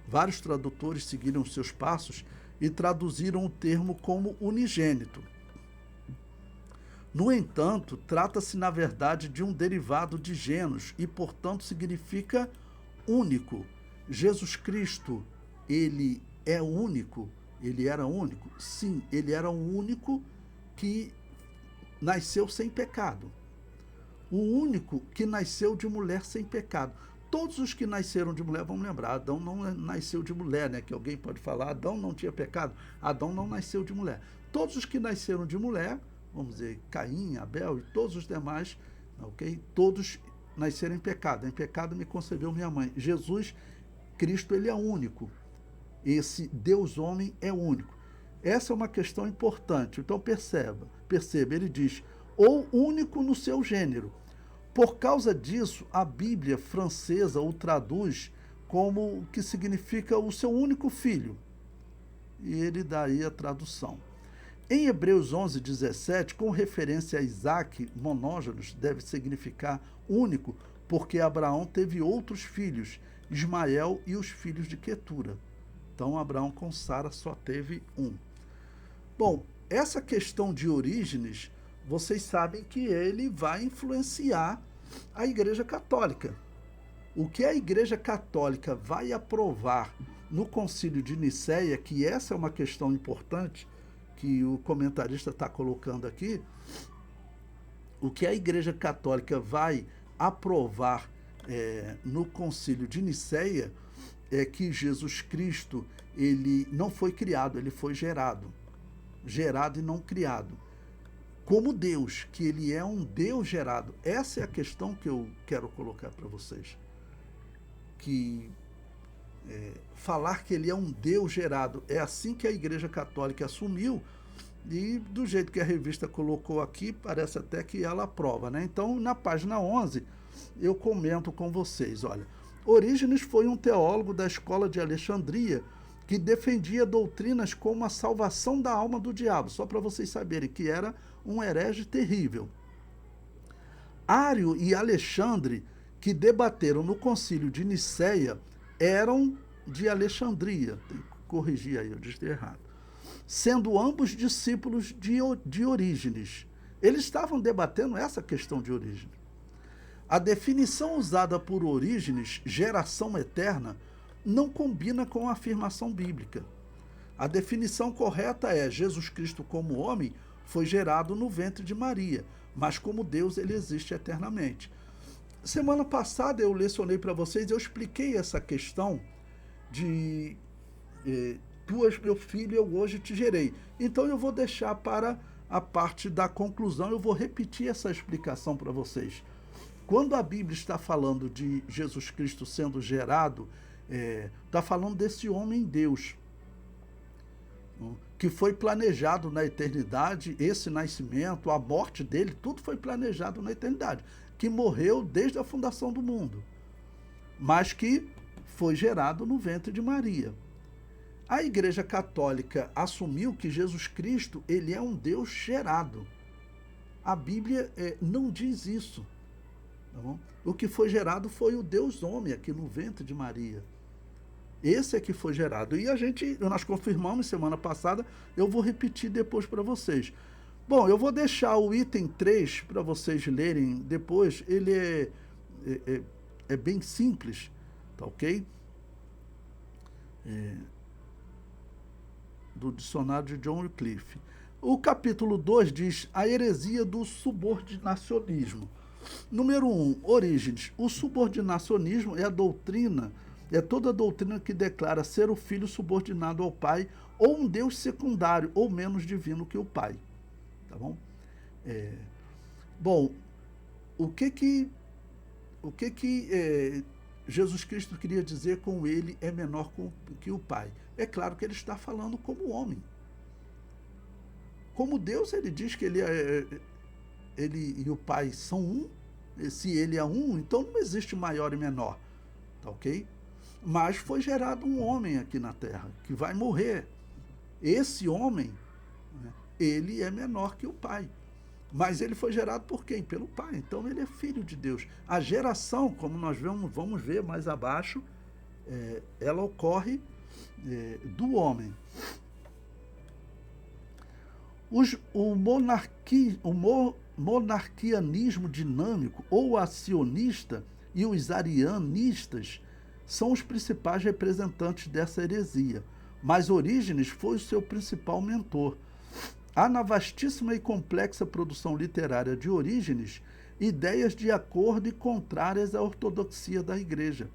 Vários tradutores seguiram seus passos e traduziram o termo como unigênito. No entanto, trata-se na verdade de um derivado de genos e, portanto, significa único. Jesus Cristo, ele é único? Ele era único? Sim, ele era o único que nasceu sem pecado. O único que nasceu de mulher sem pecado. Todos os que nasceram de mulher, vamos lembrar, Adão não nasceu de mulher, né? Que alguém pode falar, Adão não tinha pecado, Adão não nasceu de mulher. Todos os que nasceram de mulher, vamos dizer, Caim, Abel e todos os demais, ok? Todos nasceram em pecado. Em pecado me concebeu minha mãe. Jesus Cristo, ele é único. Esse Deus homem é único. Essa é uma questão importante. Então perceba, ele diz, ou único no seu gênero. Por causa disso, a Bíblia francesa o traduz como que significa o seu único filho. E ele dá aí a tradução. Em Hebreus 11:17, com referência a Isaac, monógenos deve significar único, porque Abraão teve outros filhos, Ismael e os filhos de Quetura. Então, Abraão com Sara só teve um. Bom, essa questão de Orígenes, vocês sabem que ele vai influenciar a Igreja Católica. O que a Igreja Católica vai aprovar no Concílio de Nicéia, que essa é uma questão importante, que o comentarista está colocando aqui, o que a Igreja Católica vai aprovar no Concílio de Nicéia é que Jesus Cristo, ele não foi criado, ele foi gerado e não criado. Como Deus, que ele é um Deus gerado. Essa é a questão que eu quero colocar para vocês. Que falar que ele é um Deus gerado, é assim que a Igreja Católica assumiu, e do jeito que a revista colocou aqui, parece até que ela aprova, né? Então, na página 11, eu comento com vocês, olha, Orígenes foi um teólogo da escola de Alexandria que defendia doutrinas como a salvação da alma do diabo, só para vocês saberem que era um herege terrível. Ário e Alexandre, que debateram no Concílio de Nicéia, eram de Alexandria. Tem que corrigir aí, eu disse errado. Sendo ambos discípulos de Orígenes. Eles estavam debatendo essa questão de Orígenes. A definição usada por Orígenes, geração eterna, não combina com a afirmação bíblica. A definição correta é: Jesus Cristo como homem foi gerado no ventre de Maria, mas como Deus ele existe eternamente. Semana passada eu lecionei para vocês, eu expliquei essa questão de tu és meu filho, eu hoje te gerei. Então eu vou deixar para a parte da conclusão, eu vou repetir essa explicação para vocês. Quando a Bíblia está falando de Jesus Cristo sendo gerado, está falando desse homem Deus. que foi planejado na eternidade, esse nascimento, a morte dele, tudo foi planejado na eternidade, que morreu desde a fundação do mundo, mas que foi gerado no ventre de Maria. A Igreja Católica assumiu que Jesus Cristo, ele é um Deus gerado. A Bíblia não diz isso. Tá bom? O que foi gerado foi o Deus homem aqui no ventre de Maria. Esse é que foi gerado. E nós confirmamos semana passada, eu vou repetir depois para vocês. Bom, eu vou deixar o item 3 para vocês lerem depois. Ele é bem simples, tá ok? Do dicionário de John Wycliffe. O capítulo 2 diz a heresia do subordinacionismo. Número 1, origens. O subordinacionismo é toda a doutrina que declara ser o filho subordinado ao pai ou um Deus secundário ou menos divino que o pai. Tá bom? Bom, o que Jesus Cristo queria dizer com ele é menor que o pai? É claro que ele está falando como homem. Como Deus, ele diz que ele e o pai são um. Se ele é um, então não existe maior e menor. Tá ok? Mas foi gerado um homem aqui na terra, que vai morrer. Esse homem, né, ele é menor que o pai. Mas ele foi gerado por quem? Pelo pai. Então ele é filho de Deus. A geração, como nós vamos ver mais abaixo, ela ocorre do homem. O monarquianismo dinâmico ou acionista e os arianistas são os principais representantes dessa heresia, mas Orígenes foi o seu principal mentor. Há na vastíssima e complexa produção literária de Orígenes ideias de acordo e contrárias à ortodoxia da Igreja,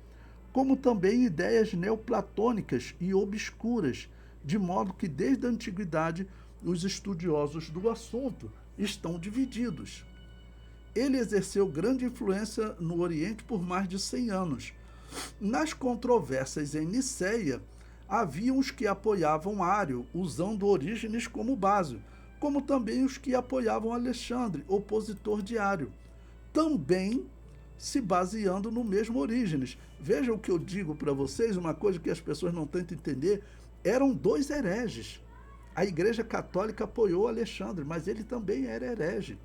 como também ideias neoplatônicas e obscuras, de modo que desde a antiguidade os estudiosos do assunto estão divididos. Ele exerceu grande influência no Oriente por mais de 100 anos. Nas controvérsias em Niceia, havia os que apoiavam Ário, usando Orígenes como base, como também os que apoiavam Alexandre, opositor de Ário, também se baseando no mesmo Orígenes. Vejam o que eu digo para vocês, uma coisa que as pessoas não tentam entender, eram dois hereges. A Igreja Católica apoiou Alexandre, mas ele também era herege.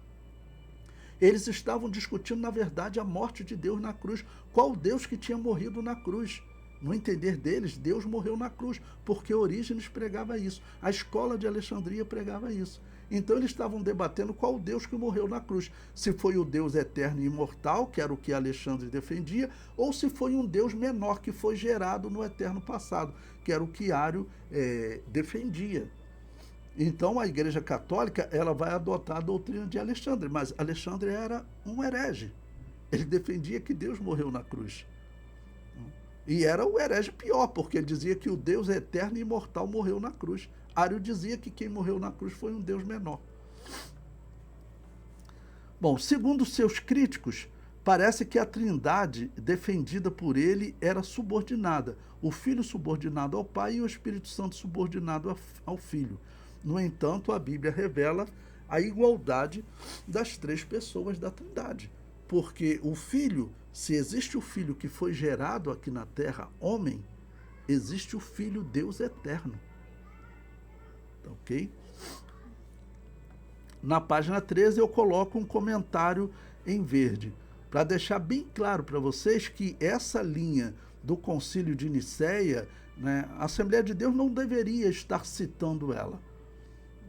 Eles estavam discutindo, na verdade, a morte de Deus na cruz. Qual Deus que tinha morrido na cruz? No entender deles, Deus morreu na cruz, porque Orígenes pregava isso. A escola de Alexandria pregava isso. Então eles estavam debatendo qual Deus que morreu na cruz. Se foi o Deus eterno e imortal, que era o que Alexandre defendia, ou se foi um Deus menor que foi gerado no eterno passado, que era o que Ário defendia. Então a Igreja Católica ela vai adotar a doutrina de Alexandre, mas Alexandre era um herege. Ele defendia que Deus morreu na cruz. E era o herege pior, porque ele dizia que o Deus eterno e imortal morreu na cruz. Ário dizia que quem morreu na cruz foi um Deus menor. Bom, segundo seus críticos, parece que a trindade defendida por ele era subordinada. O Filho subordinado ao Pai e o Espírito Santo subordinado ao Filho. No entanto, a Bíblia revela a igualdade das três pessoas da Trindade. Porque o Filho, se existe o Filho que foi gerado aqui na terra, homem, existe o Filho Deus eterno. Tá ok? Na página 13 eu coloco um comentário em verde, para deixar bem claro para vocês que essa linha do Concílio de Niceia, né, a Assembleia de Deus não deveria estar citando ela.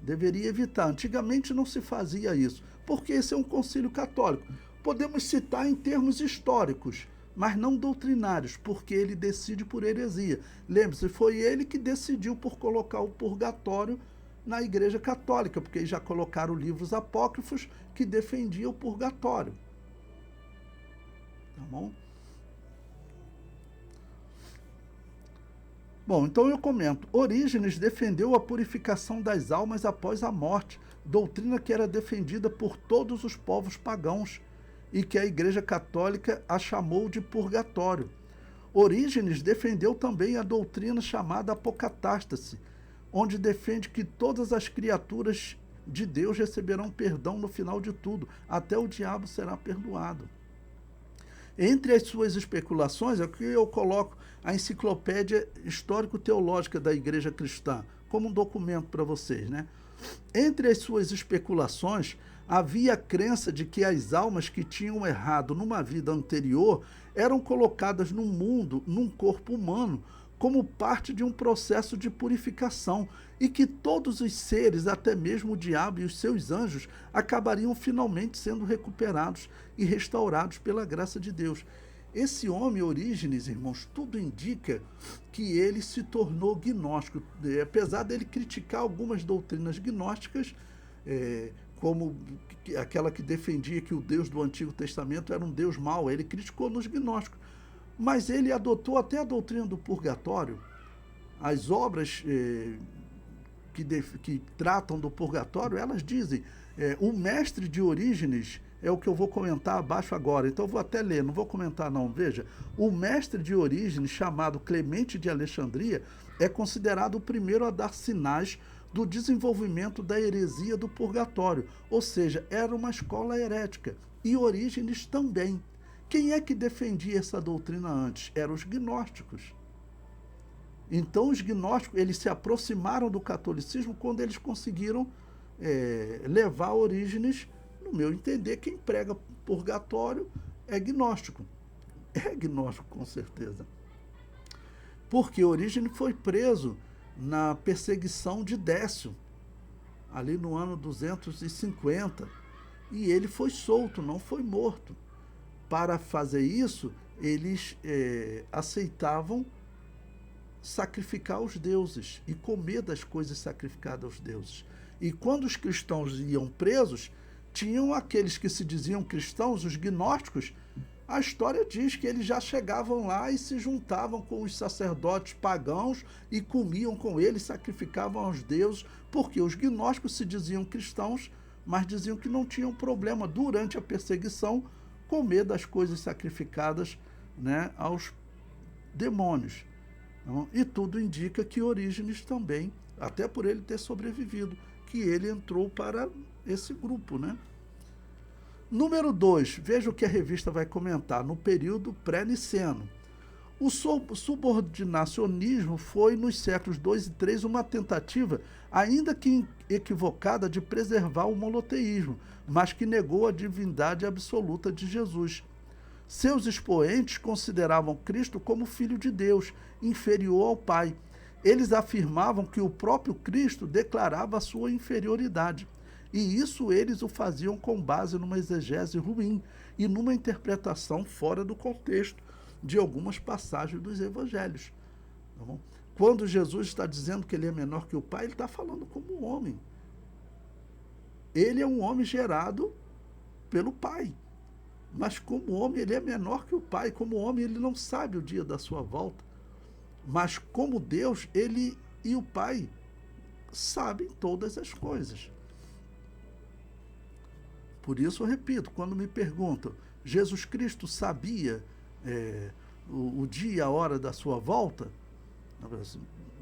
Deveria evitar. Antigamente não se fazia isso, porque esse é um concílio católico. Podemos citar em termos históricos, mas não doutrinários, porque ele decide por heresia. Lembre-se, foi ele que decidiu por colocar o purgatório na Igreja Católica, porque eles já colocaram livros apócrifos que defendiam o purgatório. Tá bom? Bom, então eu comento. Orígenes defendeu a purificação das almas após a morte, doutrina que era defendida por todos os povos pagãos e que a Igreja Católica a chamou de purgatório. Orígenes defendeu também a doutrina chamada apocatástase, onde defende que todas as criaturas de Deus receberão perdão no final de tudo, até o diabo será perdoado. Entre as suas especulações, aqui eu coloco a Enciclopédia Histórico-Teológica da Igreja Cristã, como um documento para vocês, né? Entre as suas especulações, havia a crença de que as almas que tinham errado numa vida anterior eram colocadas no mundo, num corpo humano, como parte de um processo de purificação, e que todos os seres, até mesmo o diabo e os seus anjos, acabariam finalmente sendo recuperados e restaurados pela graça de Deus. Esse homem, Orígenes, irmãos, tudo indica que ele se tornou gnóstico, apesar dele criticar algumas doutrinas gnósticas, como aquela que defendia que o Deus do Antigo Testamento era um Deus mau. Ele criticou nos gnósticos, mas ele adotou até a doutrina do purgatório. As obras que tratam do purgatório, elas dizem, o mestre de Orígenes, é o que eu vou comentar abaixo agora, então eu vou até ler, não vou comentar não, veja. O mestre de Orígenes, chamado Clemente de Alexandria, é considerado o primeiro a dar sinais do desenvolvimento da heresia do purgatório, ou seja, era uma escola herética, e Orígenes também. Quem é que defendia essa doutrina antes? Eram os gnósticos. Então os gnósticos, eles se aproximaram do catolicismo quando eles conseguiram levar Orígenes. No meu entender, quem prega purgatório é gnóstico. É gnóstico, com certeza. Porque Orígenes foi preso na perseguição de Décio, ali no ano 250, e ele foi solto, não foi morto. Para fazer isso, eles aceitavam sacrificar os deuses e comer das coisas sacrificadas aos deuses. E quando os cristãos iam presos, tinham aqueles que se diziam cristãos, os gnósticos. A história diz que eles já chegavam lá e se juntavam com os sacerdotes pagãos e comiam com eles, sacrificavam aos deuses, porque os gnósticos se diziam cristãos, mas diziam que não tinham problema durante a perseguição comer das coisas sacrificadas, né, aos demônios. E tudo indica que Orígenes também, até por ele ter sobrevivido, que ele entrou para esse grupo, né? Número 2, veja o que a revista vai comentar, no período pré-niceno. O subordinacionismo foi, nos séculos 2 e 3, uma tentativa, ainda que equivocada, de preservar o monoteísmo, mas que negou a divindade absoluta de Jesus. Seus expoentes consideravam Cristo como Filho de Deus, inferior ao Pai. Eles afirmavam que o próprio Cristo declarava a sua inferioridade. E isso eles o faziam com base numa exegese ruim e numa interpretação fora do contexto de algumas passagens dos evangelhos. Tá bom? Quando Jesus está dizendo que ele é menor que o Pai, ele está falando como um homem. Ele é um homem gerado pelo Pai. Mas como homem, ele é menor que o Pai. Como homem, ele não sabe o dia da sua volta. Mas como Deus, ele e o Pai sabem todas as coisas. Por isso eu repito, quando me perguntam, Jesus Cristo sabia o dia e a hora da sua volta?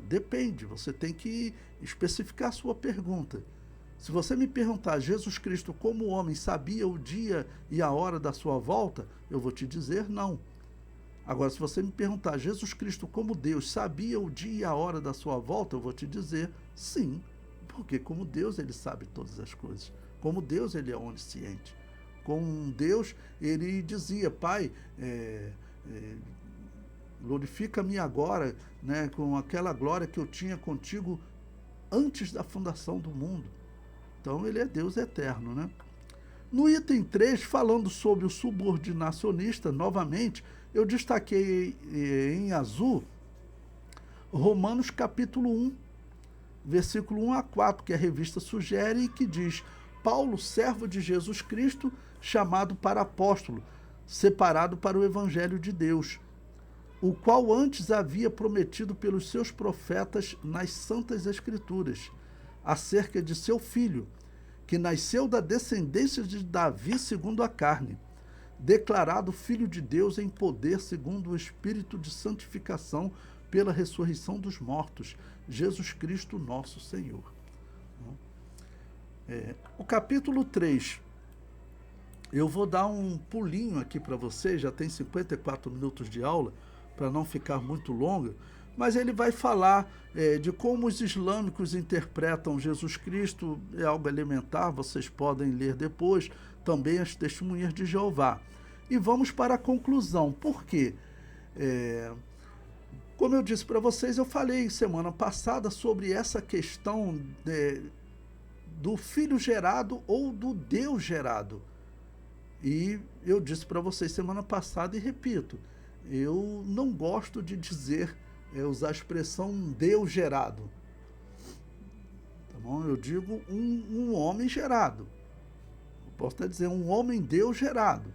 Depende, você tem que especificar a sua pergunta. Se você me perguntar, Jesus Cristo como homem sabia o dia e a hora da sua volta, eu vou te dizer não. Agora, se você me perguntar, Jesus Cristo como Deus sabia o dia e a hora da sua volta, eu vou te dizer sim, porque como Deus ele sabe todas as coisas. Como Deus, ele é onisciente. Com Deus, ele dizia, Pai, glorifica-me agora, né, com aquela glória que eu tinha contigo antes da fundação do mundo. Então, ele é Deus eterno, né? No item 3, falando sobre o subordinacionista, novamente, eu destaquei em azul Romanos capítulo 1, versículo 1 a 4, que a revista sugere e que diz: Paulo, servo de Jesus Cristo, chamado para apóstolo, separado para o evangelho de Deus, o qual antes havia prometido pelos seus profetas nas santas escrituras, acerca de seu filho, que nasceu da descendência de Davi segundo a carne, declarado filho de Deus em poder segundo o Espírito de santificação pela ressurreição dos mortos, Jesus Cristo nosso Senhor. O capítulo 3, eu vou dar um pulinho aqui para vocês, já tem 54 minutos de aula, para não ficar muito longa, mas ele vai falar de como os islâmicos interpretam Jesus Cristo, é algo elementar, vocês podem ler depois, também as testemunhas de Jeová. E vamos para a conclusão. Por quê? Como eu disse para vocês, eu falei semana passada sobre essa questão do filho gerado ou do Deus gerado. E eu disse para vocês semana passada e repito, eu não gosto de dizer, usar a expressão Deus gerado. Tá bom? Eu digo um homem gerado. Eu posso até dizer um homem Deus gerado.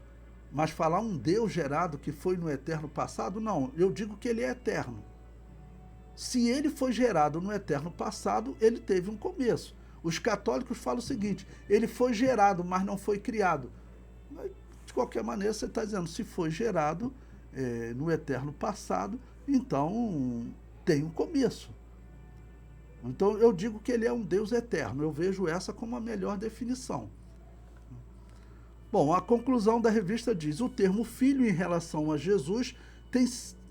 Mas falar um Deus gerado que foi no eterno passado, não. Eu digo que ele é eterno. Se ele foi gerado no eterno passado, ele teve um começo. Os católicos falam o seguinte, ele foi gerado, mas não foi criado. De qualquer maneira, você está dizendo, se foi gerado no eterno passado, então tem um começo. Então eu digo que ele é um Deus eterno. Eu vejo essa como a melhor definição. Bom, a conclusão da revista diz, o termo filho em relação a Jesus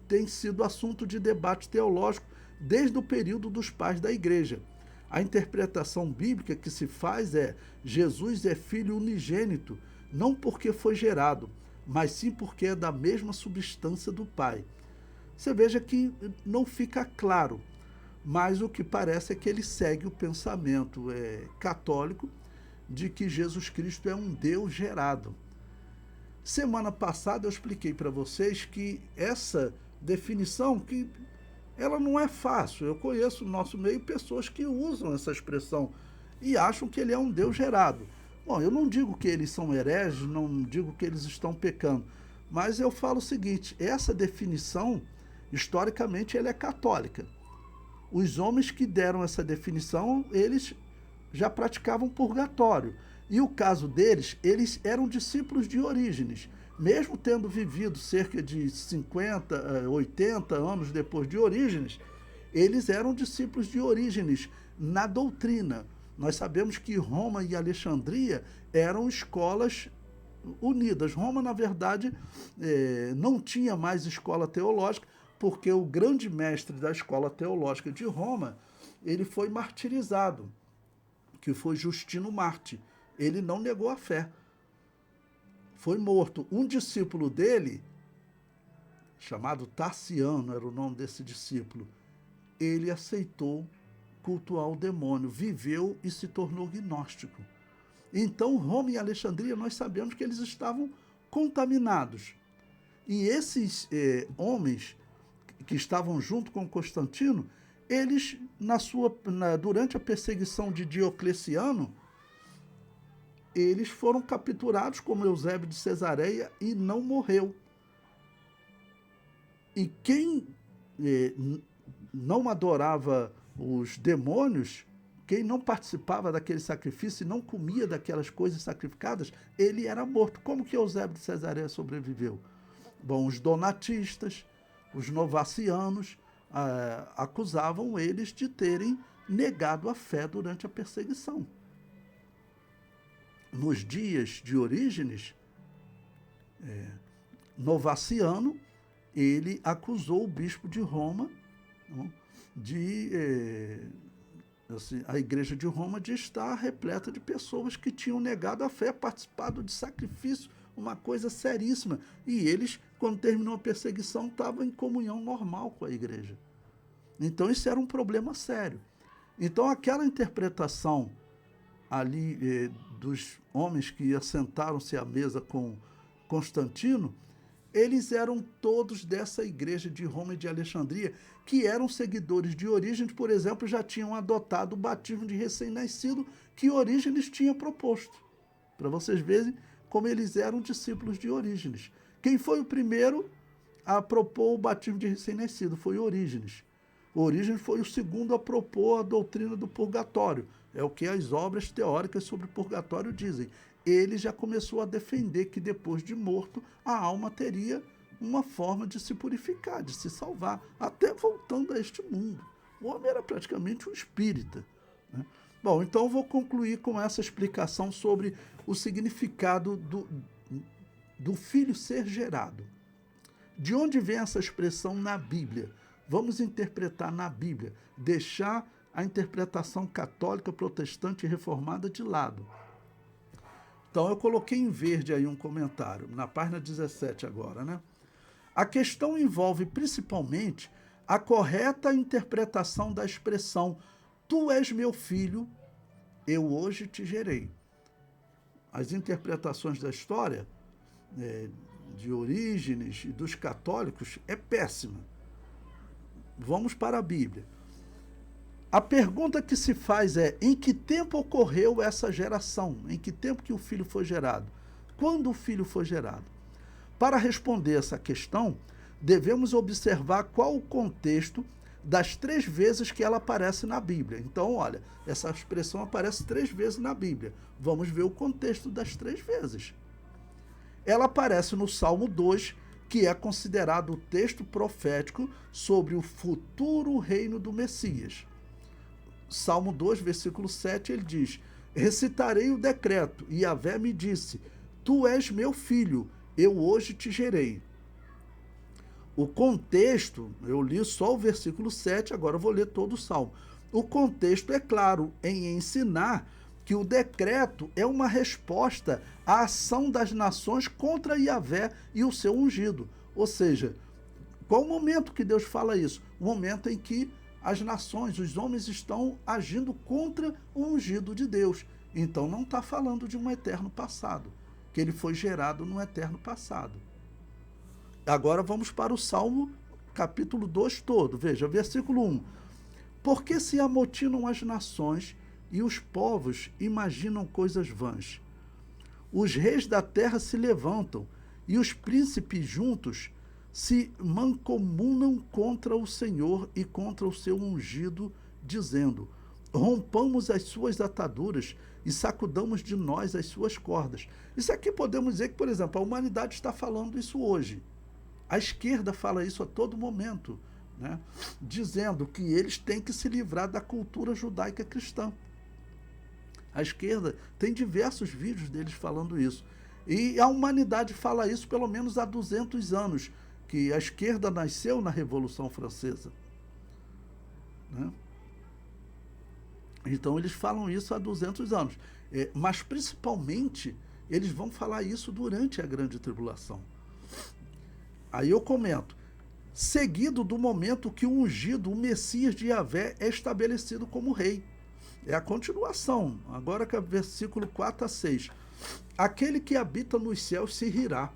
tem sido assunto de debate teológico desde o período dos pais da igreja. A interpretação bíblica que se faz é, Jesus é filho unigênito, não porque foi gerado, mas sim porque é da mesma substância do Pai. Você veja que não fica claro, mas o que parece é que ele segue o pensamento católico de que Jesus Cristo é um Deus gerado. Semana passada eu expliquei para vocês que essa definição, que ela não é fácil. Eu conheço no nosso meio pessoas que usam essa expressão e acham que ele é um Deus gerado. Bom, eu não digo que eles são hereges, não digo que eles estão pecando, mas eu falo o seguinte, essa definição, historicamente, ela é católica. Os homens que deram essa definição, eles já praticavam purgatório. E o caso deles, eles eram discípulos de Orígenes. Mesmo tendo vivido cerca de 50, 80 anos depois de Orígenes, eles eram discípulos de Orígenes na doutrina. Nós sabemos que Roma e Alexandria eram escolas unidas. Roma, na verdade, não tinha mais escola teológica, porque o grande mestre da escola teológica de Roma, ele foi martirizado, que foi Justino Marte. Ele não negou a fé. Foi morto. Um discípulo dele, chamado Tarciano, era o nome desse discípulo, ele aceitou cultuar o demônio, viveu e se tornou gnóstico. Então, Roma e Alexandria, nós sabemos que eles estavam contaminados. E esses homens que estavam junto com Constantino, eles, durante a perseguição de Diocleciano, eles foram capturados como Eusébio de Cesareia e não morreu. E quem não adorava os demônios, quem não participava daquele sacrifício e não comia daquelas coisas sacrificadas, ele era morto. Como que Eusébio de Cesareia sobreviveu? Bom, os donatistas, os novacianos, acusavam eles de terem negado a fé durante a perseguição. Nos dias de Orígenes, Novaciano, ele acusou o bispo de Roma, a igreja de Roma, de estar repleta de pessoas que tinham negado a fé, participado de sacrifício, uma coisa seríssima. E eles, quando terminou a perseguição, estavam em comunhão normal com a igreja. Então isso era um problema sério. Então aquela interpretação ali dos homens que assentaram-se à mesa com Constantino, eles eram todos dessa igreja de Roma e de Alexandria, que eram seguidores de Orígenes, por exemplo, já tinham adotado o batismo de recém-nascido que Orígenes tinha proposto. Para vocês verem como eles eram discípulos de Orígenes. Quem foi o primeiro a propor o batismo de recém-nascido? Foi Orígenes. Orígenes foi o segundo a propor a doutrina do purgatório. É o que as obras teóricas sobre o purgatório dizem. Ele já começou a defender que depois de morto a alma teria uma forma de se purificar, de se salvar, até voltando a este mundo. O homem era praticamente um espírita, né? Bom, então eu vou concluir com essa explicação sobre o significado do filho ser gerado. De onde vem essa expressão na Bíblia? Vamos interpretar na Bíblia, deixar a interpretação católica, protestante e reformada de lado. Então eu coloquei em verde aí um comentário, na página 17 agora, né? A questão envolve principalmente a correta interpretação da expressão "Tu és meu filho, eu hoje te gerei". As interpretações da história, de Orígenes e dos católicos, é péssima. Vamos para a Bíblia. A pergunta que se faz é: em que tempo ocorreu essa geração? Em que tempo que o filho foi gerado? Quando o filho foi gerado? Para responder essa questão, devemos observar qual o contexto das 3 vezes que ela aparece na Bíblia. Então, olha, essa expressão aparece 3 vezes na Bíblia. Vamos ver o contexto das 3 vezes. Ela aparece no Salmo 2, que é considerado o texto profético sobre o futuro reino do Messias. Salmo 2, versículo 7, ele diz: "Recitarei o decreto, e Yahvé me disse, tu és meu filho, eu hoje te gerei". O contexto, eu li só o versículo 7, agora eu vou ler todo o Salmo. O contexto é claro em ensinar que o decreto é uma resposta à ação das nações contra Yahvé e o seu ungido. Ou seja, qual o momento que Deus fala isso? O momento em que as nações, os homens estão agindo contra o ungido de Deus. Então não está falando de um eterno passado, que ele foi gerado no eterno passado. Agora vamos para o Salmo capítulo 2 todo. Veja, versículo 1. Por que se amotinam as nações e os povos imaginam coisas vãs? Os reis da terra se levantam e os príncipes juntos se mancomunam contra o Senhor e contra o seu ungido, dizendo: rompamos as suas ataduras e sacudamos de nós as suas cordas. Isso aqui podemos dizer que, por exemplo, a humanidade está falando isso hoje. A esquerda fala isso a todo momento, né? Dizendo que eles têm que se livrar da cultura judaica cristã. A esquerda tem diversos vídeos deles falando isso. E a humanidade fala isso pelo menos há 200 anos, que a esquerda nasceu na Revolução Francesa, né? Então eles falam isso há 200 anos. Mas principalmente eles vão falar isso durante a Grande Tribulação. Aí eu comento: seguido do momento que o ungido, o Messias de Yahvé, é estabelecido como rei. É a continuação, agora que é versículo 4 a 6. Aquele que habita nos céus se rirá,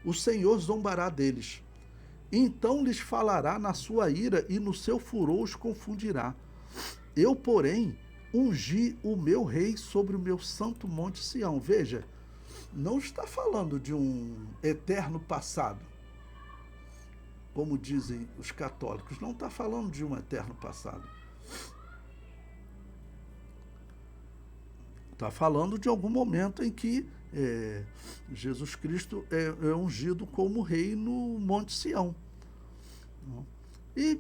o Senhor zombará deles. Então lhes falará na sua ira e no seu furor os confundirá. Eu, porém, ungi o meu rei sobre o meu santo monte Sião. Veja, não está falando de um eterno passado, como dizem os católicos. Não está falando de um eterno passado. Está falando de algum momento em que Jesus Cristo é ungido como rei no Monte Sião. E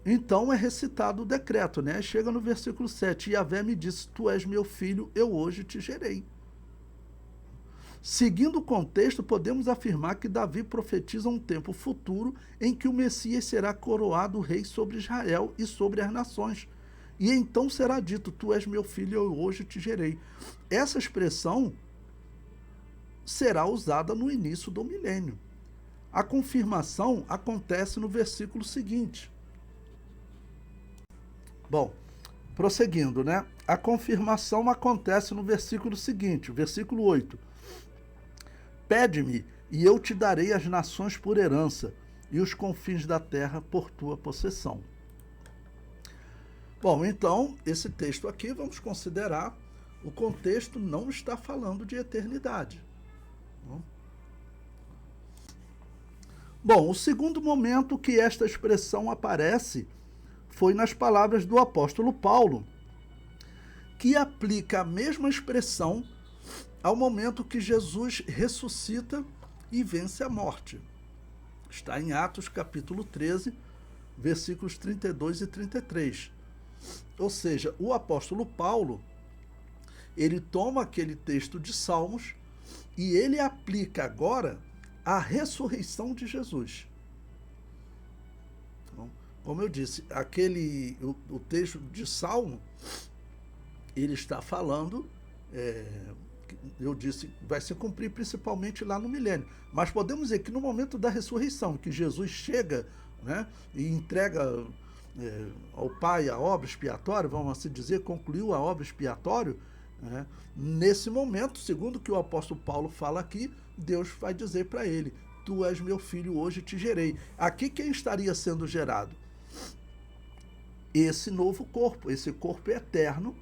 então é recitado o decreto, né? Chega no versículo 7, Yahvé me disse, tu és meu filho, eu hoje te gerei. Seguindo o contexto, podemos afirmar que Davi profetiza um tempo futuro em que o Messias será coroado rei sobre Israel e sobre as nações. E então será dito, tu és meu filho, eu hoje te gerei. Essa expressão será usada no início do milênio. A confirmação acontece no versículo seguinte. Bom, prosseguindo, né? A confirmação acontece no versículo seguinte, versículo 8. Pede-me, e eu te darei as nações por herança, e os confins da terra por tua possessão. Bom, então, esse texto aqui, vamos considerar, o contexto não está falando de eternidade. Bom, o segundo momento que esta expressão aparece foi nas palavras do apóstolo Paulo, que aplica a mesma expressão ao momento que Jesus ressuscita e vence a morte. Está em Atos capítulo 13, versículos 32 e 33. Ou seja, o apóstolo Paulo, ele toma aquele texto de Salmos e ele aplica agora a ressurreição de Jesus. Então, como eu disse, o texto de Salmo, ele está falando, eu disse, vai se cumprir principalmente lá no milênio. Mas podemos dizer que no momento da ressurreição, que Jesus chega, né, e entrega ao Pai a obra expiatória, vamos assim dizer, concluiu a obra expiatória, né, nesse momento, segundo o que o apóstolo Paulo fala aqui, Deus vai dizer para ele: tu és meu filho, hoje te gerei. Aqui quem estaria sendo gerado? Esse novo corpo, esse corpo eterno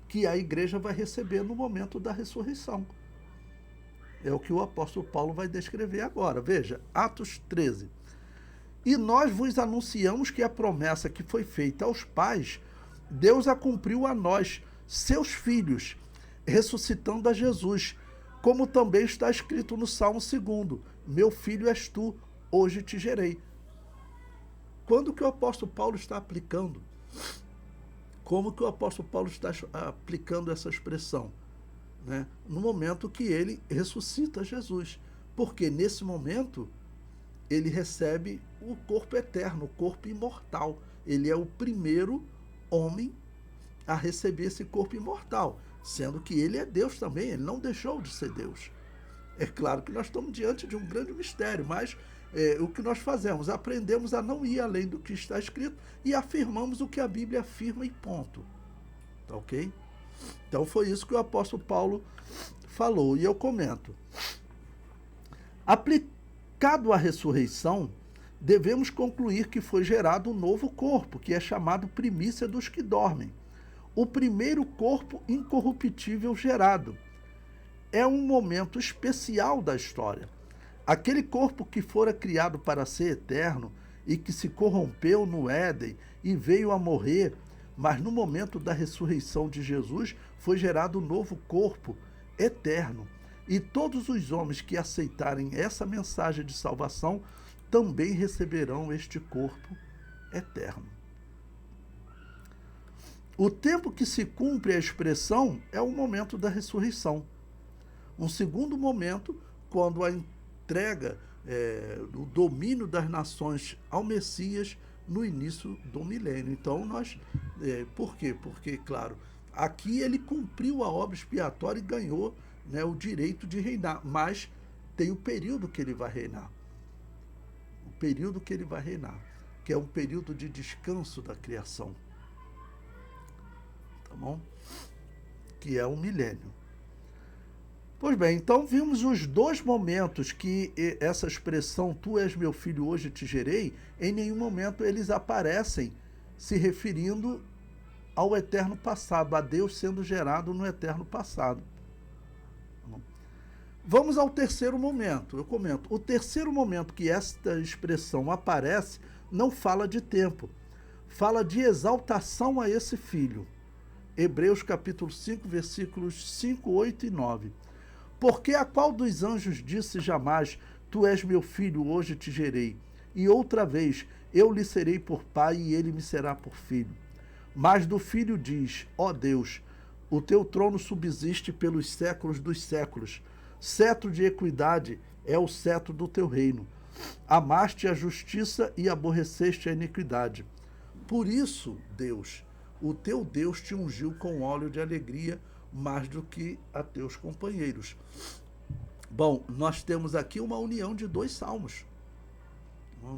que a igreja vai receber no momento da ressurreição. É o que o apóstolo Paulo vai descrever agora. Veja, Atos 13. E nós vos anunciamos que a promessa que foi feita aos pais, Deus a cumpriu a nós, seus filhos, ressuscitando a Jesus, como também está escrito no Salmo 2: meu filho és tu, hoje te gerei. Quando que o apóstolo Paulo está aplicando? Como que o apóstolo Paulo está aplicando essa expressão? Né? No momento que ele ressuscita Jesus. Porque nesse momento ele recebe o corpo eterno, o corpo imortal. Ele é o primeiro homem a receber esse corpo imortal, sendo que ele é Deus também, ele não deixou de ser Deus. É claro que nós estamos diante de um grande mistério, mas o que nós fazemos? Aprendemos a não ir além do que está escrito e afirmamos o que a Bíblia afirma e ponto. Tá ok? Então foi isso que o apóstolo Paulo falou. E eu comento. Aplicado à ressurreição, devemos concluir que foi gerado um novo corpo, que é chamado primícia dos que dormem. O primeiro corpo incorruptível gerado. É um momento especial da história. Aquele corpo que fora criado para ser eterno e que se corrompeu no Éden e veio a morrer, mas no momento da ressurreição de Jesus foi gerado um novo corpo eterno. E todos os homens que aceitarem essa mensagem de salvação também receberão este corpo eterno. O tempo que se cumpre a expressão é o momento da ressurreição. Um segundo momento, quando a entrega do domínio das nações ao Messias no início do milênio. Então, por quê? Porque, claro, aqui ele cumpriu a obra expiatória e ganhou, né, o direito de reinar, mas tem o período que ele vai reinar. O período que ele vai reinar, que é um período de descanso da criação. Tá bom? Que é o milênio. Pois bem, então vimos os dois momentos que essa expressão, tu és meu filho, hoje te gerei, em nenhum momento eles aparecem se referindo ao eterno passado, a Deus sendo gerado no eterno passado. Vamos ao terceiro momento, eu comento. O terceiro momento que esta expressão aparece não fala de tempo, fala de exaltação a esse filho. Hebreus capítulo 5, versículos 5, 8 e 9. Porque a qual dos anjos disse jamais, tu és meu filho, hoje te gerei, e outra vez, eu lhe serei por pai e ele me será por filho. Mas do filho diz, ó Deus, o teu trono subsiste pelos séculos dos séculos, cetro de equidade é o cetro do teu reino. Amaste a justiça e aborreceste a iniquidade. Por isso, Deus, o teu Deus te ungiu com óleo de alegria, mais do que a teus companheiros. Bom, nós temos aqui uma união de dois salmos.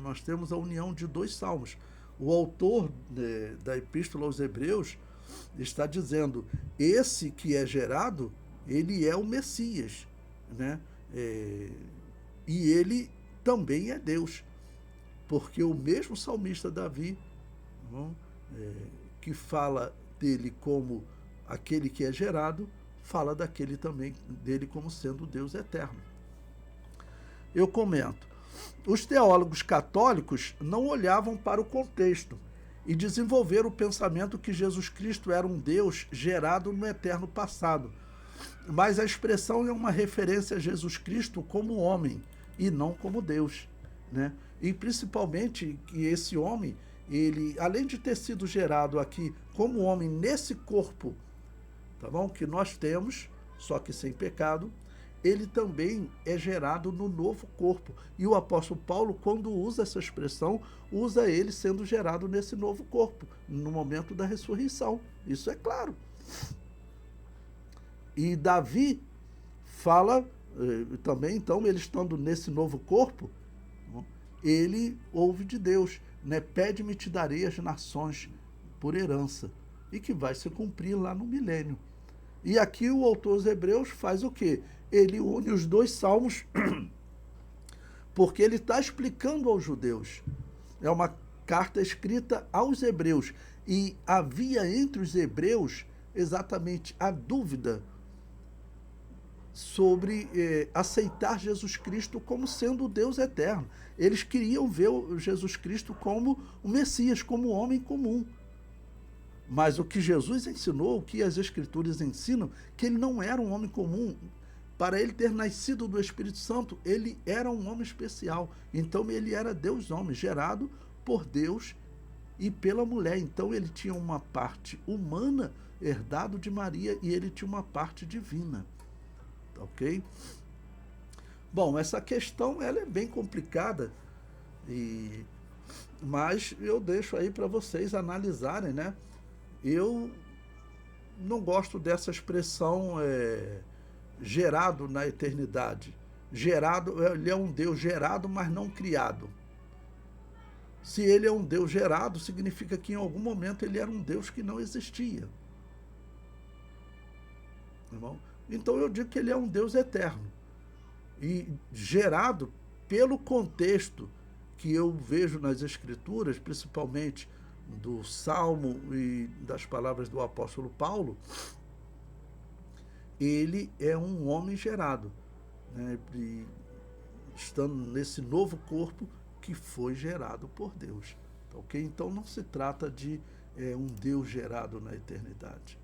Nós temos a união de dois salmos. O autor da Epístola aos Hebreus está dizendo, esse que é gerado, ele é o Messias, né? E ele também é Deus, porque o mesmo salmista Davi, que fala dele como aquele que é gerado, fala daquele também, dele como sendo Deus eterno. Eu comento. Os teólogos católicos não olhavam para o contexto e desenvolveram o pensamento que Jesus Cristo era um Deus gerado no eterno passado. Mas a expressão é uma referência a Jesus Cristo como homem e não como Deus, né? E principalmente que esse homem ele, além de ter sido gerado aqui como homem nesse corpo, tá bom? Que nós temos, só que sem pecado, ele também é gerado no novo corpo. E o apóstolo Paulo, quando usa essa expressão, usa ele sendo gerado nesse novo corpo, no momento da ressurreição. Isso é claro. E Davi fala também, então, ele estando nesse novo corpo, ele ouve de Deus, né? Pede-me, te darei as nações por herança, e que vai se cumprir lá no milênio. E aqui o autor aos Hebreus faz o quê? Ele une os dois salmos, porque ele está explicando aos judeus. É uma carta escrita aos hebreus, e havia entre os hebreus exatamente a dúvida sobre aceitar Jesus Cristo como sendo o Deus eterno. Eles queriam ver Jesus Cristo como o Messias, como o homem comum. Mas o que Jesus ensinou, o que as Escrituras ensinam, que ele não era um homem comum. Para ele ter nascido do Espírito Santo, ele era um homem especial. Então ele era Deus-homem, gerado por Deus e pela mulher. Então ele tinha uma parte humana, herdado de Maria, e ele tinha uma parte divina. Ok? Bom, essa questão ela é bem complicada, mas eu deixo aí para vocês analisarem, né? Eu não gosto dessa expressão gerado na eternidade. Gerado, ele é um Deus gerado, mas não criado. Se ele é um Deus gerado, significa que em algum momento ele era um Deus que não existia. Tá bom? Então eu digo que ele é um Deus eterno. E gerado pelo contexto que eu vejo nas Escrituras, principalmente do Salmo e das palavras do apóstolo Paulo, ele é um homem gerado, né? E estando nesse novo corpo que foi gerado por Deus. Ok? Então não se trata de um Deus gerado na eternidade.